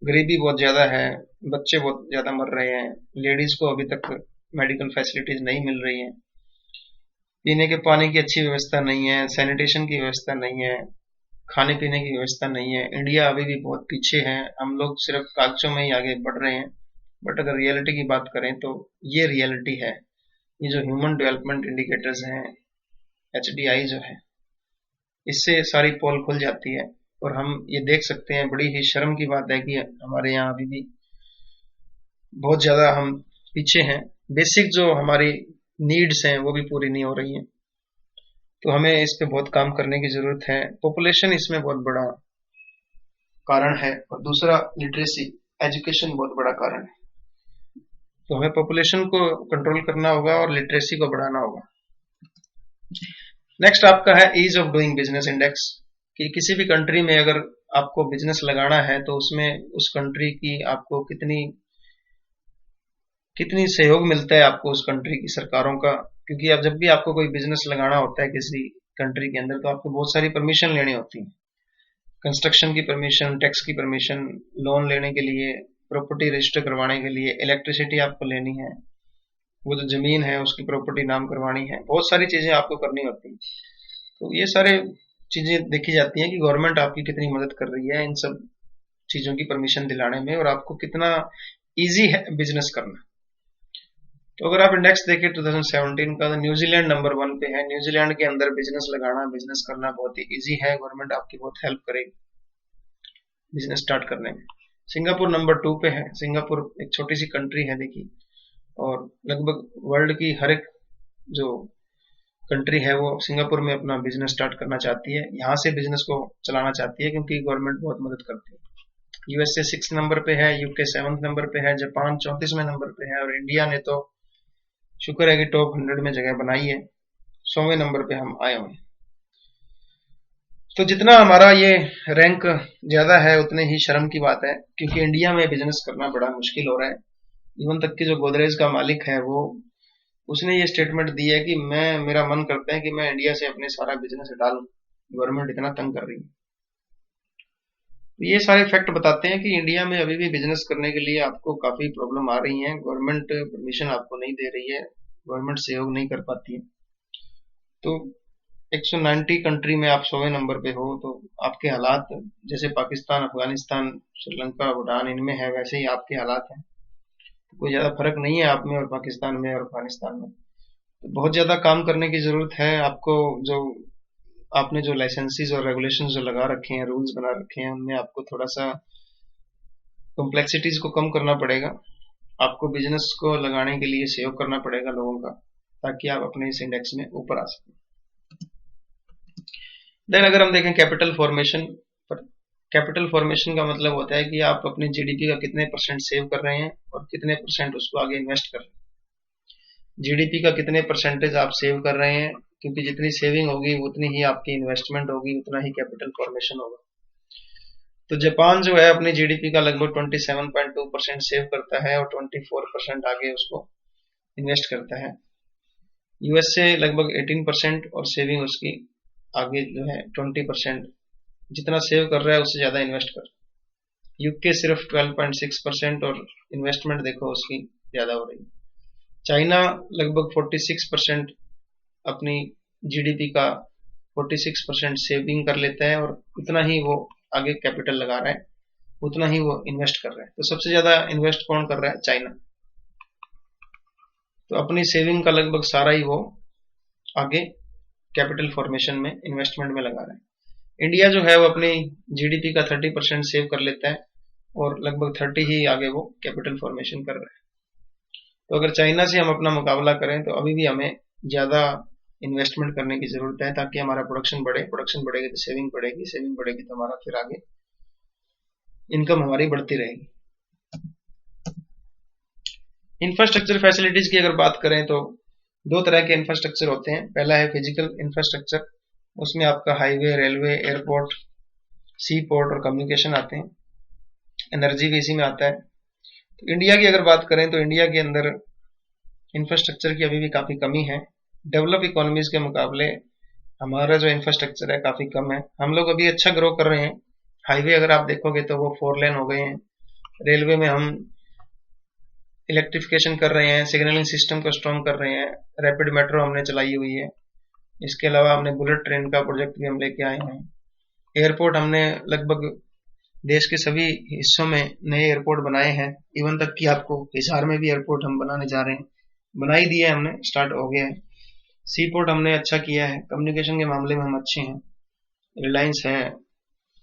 गरीबी बहुत ज्यादा है, बच्चे बहुत ज्यादा मर रहे हैं, लेडीज को अभी तक मेडिकल फैसिलिटीज नहीं मिल रही हैं, पीने के पानी की अच्छी व्यवस्था नहीं है, सैनिटेशन की व्यवस्था नहीं है, खाने पीने की व्यवस्था नहीं है। इंडिया अभी भी बहुत पीछे है, हम लोग सिर्फ कागजों में ही आगे बढ़ रहे हैं, बट अगर रियलिटी की बात करें तो ये रियलिटी है। ये जो ह्यूमन डेवलपमेंट इंडिकेटर्स हैं, HDI जो है, इससे सारी पोल खुल जाती है और हम ये देख सकते हैं, बड़ी ही शर्म की बात है कि हमारे यहाँ अभी भी बहुत ज्यादा हम पीछे हैं, बेसिक जो हमारी नीड्स हैं वो भी पूरी नहीं हो रही हैं। तो हमें इस पे बहुत काम करने की जरूरत है। पॉपुलेशन इसमें बहुत बड़ा कारण है, और दूसरा लिटरेसी, एजुकेशन बहुत बड़ा कारण है। तो हमें पॉपुलेशन को कंट्रोल करना होगा और लिटरेसी को बढ़ाना होगा। नेक्स्ट आपका है ease of doing business index, कि किसी भी कंट्री में अगर आपको बिजनेस लगाना है तो उसमें उस कंट्री की आपको कितनी कितनी सहयोग मिलता है आपको उस कंट्री की सरकारों का, क्योंकि अब जब भी आपको कोई बिजनेस लगाना होता है किसी कंट्री के अंदर तो आपको बहुत सारी परमिशन लेनी होती है। कंस्ट्रक्शन की परमिशन, टैक्स की परमिशन, लोन लेने के लिए, प्रॉपर्टी रजिस्टर करवाने के लिए, इलेक्ट्रिसिटी आपको लेनी है, वो जो जमीन है उसकी प्रॉपर्टी नाम करवानी है, बहुत सारी चीजें आपको करनी होती है। तो ये सारे चीजें देखी जाती हैं कि गवर्नमेंट आपकी कितनी मदद कर रही है इन सब चीजों की परमिशन दिलाने में, और आपको कितना इजी है बिजनेस करना। तो अगर आप इंडेक्स देखें 2017 का, तो न्यूजीलैंड नंबर 1 पे है। न्यूजीलैंड के अंदर बिजनेस लगाना, बिजनेस करना बहुत ही इजी है, गवर्नमेंट आपकी बहुत हेल्प करेगी बिजनेस स्टार्ट करने में। सिंगापुर नंबर 2 पे है। सिंगापुर एक छोटी सी कंट्री है देखिए, और लगभग वर्ल्ड की हर एक जो कंट्री है वो सिंगापुर में अपना बिजनेस स्टार्ट करना चाहती है, यहाँ से बिजनेस को चलाना चाहती है, क्योंकि गवर्नमेंट बहुत मदद करती है। यूएसए 6 नंबर पे है, यूके 7 नंबर पे है, जापान 34वें नंबर पे है, और इंडिया ने तो शुक्र है कि टॉप 100 में जगह बनाई है, 100वें नंबर पे हम आए हुए हैं। तो जितना हमारा ये रैंक ज्यादा है उतने ही शर्म की बात है, क्योंकि इंडिया में बिजनेस करना बड़ा मुश्किल हो रहा है। इवन तक कि जो गोदरेज का मालिक है वो, उसने ये स्टेटमेंट दी है कि मेरा मन करता है कि मैं इंडिया से अपने सारा बिजनेस हटा लूं, गवर्नमेंट इतना तंग कर रही है। तो ये सारे फैक्ट बताते हैं कि इंडिया में अभी भी बिजनेस करने के लिए आपको काफी प्रॉब्लम आ रही है, गवर्नमेंट परमिशन आपको नहीं दे रही है, गवर्नमेंट सहयोग नहीं कर पाती है। तो 190 कंट्री में आप 100वें नंबर पे हो, तो आपके हालात जैसे पाकिस्तान, अफगानिस्तान, श्रीलंका, भूटान इनमें है, वैसे ही आपके हालात हैं। तो कोई ज्यादा फर्क नहीं है आप में और पाकिस्तान में और अफगानिस्तान में। तो बहुत ज्यादा काम करने की जरूरत है आपको। जो आपने जो लाइसेंसेस और रेगुलेशंस जो लगा रखे हैं, रूल्स बना रखे हैं, उनमें आपको थोड़ा सा कॉम्प्लेक्सिटीज को कम करना पड़ेगा। आपको बिजनेस को लगाने के लिए सहयोग करना पड़ेगा लोगों का, ताकि आप अपने इस इंडेक्स में ऊपर आ सकें। देन अगर हम देखें कैपिटल फॉर्मेशन पर, कैपिटल फॉर्मेशन का मतलब होता है कि आप अपने जीडीपी का कितने परसेंट सेव कर रहे हैं और कितने परसेंट उसको आगे इन्वेस्ट कर रहे हैं। जीडीपी का कितने परसेंटेज आप सेव कर रहे हैं, क्योंकि जितनी सेविंग होगी उतनी ही आपकी इन्वेस्टमेंट होगी, उतना ही कैपिटल फॉर्मेशन होगा। तो जापान जो है अपनी जीडीपी का लगभग 27.2% सेव करता है और 24% आगे उसको इन्वेस्ट करता है। यूएसए लगभग 18% और सेविंग उसकी आगे जो है 20%, जितना सेव कर रहा है उससे ज्यादा इन्वेस्ट कर। यूके सिर्फ 12.6% और इन्वेस्टमेंट देखो उसकी ज्यादा हो रही है। चाइना लगभग 46% अपनी जीडीपी का 46% सेविंग कर लेता है और उतना ही वो आगे कैपिटल लगा रहा है, उतना ही वो इन्वेस्ट कर रहा है। तो सबसे ज्यादा इन्वेस्ट कौन कर रहा है? चाइना। तो अपनी सेविंग का लगभग सारा ही वो आगे कैपिटल फॉर्मेशन में, इन्वेस्टमेंट में लगा रहा है। इंडिया जो है वो अपनी जीडीपी का 30% सेव कर लेता है और लगभग 30 ही आगे वो कैपिटल फॉर्मेशन कर रहा है। तो अगर चाइना से हम अपना मुकाबला करें तो अभी भी हमें ज्यादा इन्वेस्टमेंट करने की जरूरत है, ताकि हमारा प्रोडक्शन बढ़े। प्रोडक्शन बढ़ेगी तो सेविंग बढ़ेगी, सेविंग बढ़ेगी तो हमारा फिर आगे इनकम हमारी बढ़ती रहेगी। इंफ्रास्ट्रक्चर फैसिलिटीज की अगर बात करें तो दो तरह के इंफ्रास्ट्रक्चर होते हैं। पहला है फिजिकल इंफ्रास्ट्रक्चर, उसमें आपका हाईवे, रेलवे, एयरपोर्ट, सी पोर्ट और कम्युनिकेशन आते हैं। एनर्जी भी इसी में आता है। तो इंडिया की अगर बात करें तो इंडिया के अंदर इंफ्रास्ट्रक्चर की अभी भी काफी कमी है। डेवलप इकोनॉमीज के मुकाबले हमारा जो इंफ्रास्ट्रक्चर है काफी कम है। हम लोग अभी अच्छा ग्रो कर रहे हैं। हाईवे अगर आप देखोगे तो वो 4 लेन हो गए हैं। रेलवे में हम इलेक्ट्रिफिकेशन कर रहे हैं, सिग्नलिंग सिस्टम को स्ट्रॉन्ग कर रहे हैं, रैपिड मेट्रो हमने चलाई हुई है। इसके अलावा हमने बुलेट ट्रेन का प्रोजेक्ट भी हम लेके आए हैं। एयरपोर्ट हमने लगभग देश के सभी हिस्सों में नए एयरपोर्ट बनाए हैं। इवन तक कि आपको हिसार में भी एयरपोर्ट हम बनाने जा रहे हैं, बना ही दिया है हमने, स्टार्ट हो गया है। सी पोर्ट हमने अच्छा किया है। कम्युनिकेशन के मामले में हम अच्छे हैं। रिलायंस है,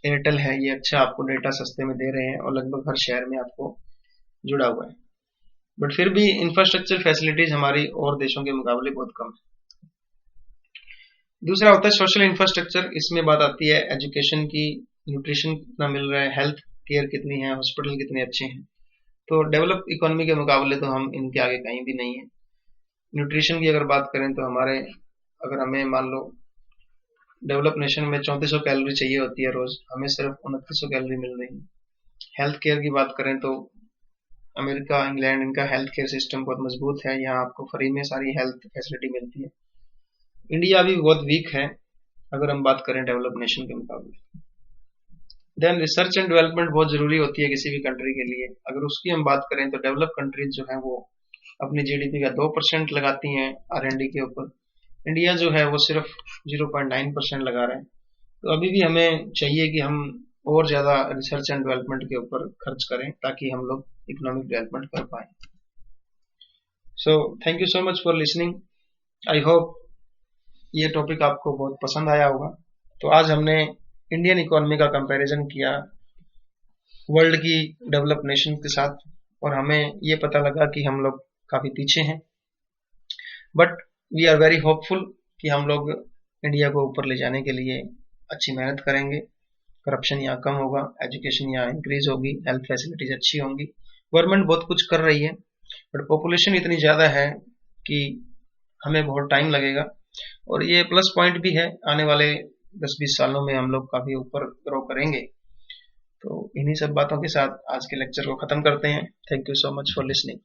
एयरटेल है, ये अच्छा आपको डेटा सस्ते में दे रहे हैं और लगभग हर शहर में आपको जुड़ा हुआ है। बट फिर भी इंफ्रास्ट्रक्चर फैसिलिटीज हमारी और देशों के मुकाबले बहुत कम है। दूसरा होता है सोशल इंफ्रास्ट्रक्चर। इसमें बात आती है एजुकेशन की, न्यूट्रिशन कितना मिल रहा है, हेल्थ केयर कितनी है, हॉस्पिटल कितने अच्छे हैं। तो डेवलप इकोनॉमी के मुकाबले तो हम इनके आगे कहीं भी नहीं है। न्यूट्रिशन की अगर बात करें तो अगर हमें मान लो डेवलप नेशन में 3400 कैलोरी चाहिए होती है रोज, हमें सिर्फ 2900 कैलोरी मिल रही है। हेल्थ केयर की बात करें तो अमेरिका, इंग्लैंड, इनका हेल्थ केयर सिस्टम बहुत मजबूत है, यहाँ आपको फ्री में सारी हेल्थ फैसिलिटी मिलती है। इंडिया भी बहुत वीक है अगर हम बात करें डेवलप नेशन के मुकाबले। देन रिसर्च एंड डेवलपमेंट बहुत जरूरी होती है किसी भी कंट्री के लिए। अगर उसकी हम बात करें तो डेवलप कंट्रीज जो है वो अपनी जीडीपी का 2% लगाती हैं R&D के ऊपर। इंडिया जो है वो सिर्फ 0.9% लगा रहा है। तो अभी भी हमें चाहिए कि हम और ज्यादा रिसर्च एंड डेवलपमेंट के ऊपर खर्च करें ताकि हम लोग इकोनॉमिक डेवलपमेंट कर पाए। So thank you so much for listening. I hope ये टॉपिक आपको बहुत पसंद आया होगा। तो आज हमने इंडियन इकोनॉमी का कंपैरिजन किया वर्ल्ड की डेवलप नेशन के साथ, और हमें ये पता लगा कि हम लोग काफी पीछे हैं, but we are very hopeful कि हम लोग इंडिया को ऊपर ले जाने के लिए अच्छी मेहनत करेंगे। करप्शन यहाँ कम होगा, एजुकेशन यहाँ इंक्रीज होगी, हेल्थ फैसिलिटीज अच्छी होंगी। गवर्नमेंट बहुत कुछ कर रही है, बट पॉपुलेशन इतनी ज्यादा है कि हमें बहुत टाइम लगेगा। और ये प्लस पॉइंट भी है, आने वाले 10-20 सालों में हम लोग काफी ऊपर ग्रो करेंगे। तो इन्हीं सब बातों के साथ आज के लेक्चर को खत्म करते हैं। Thank you so much for listening.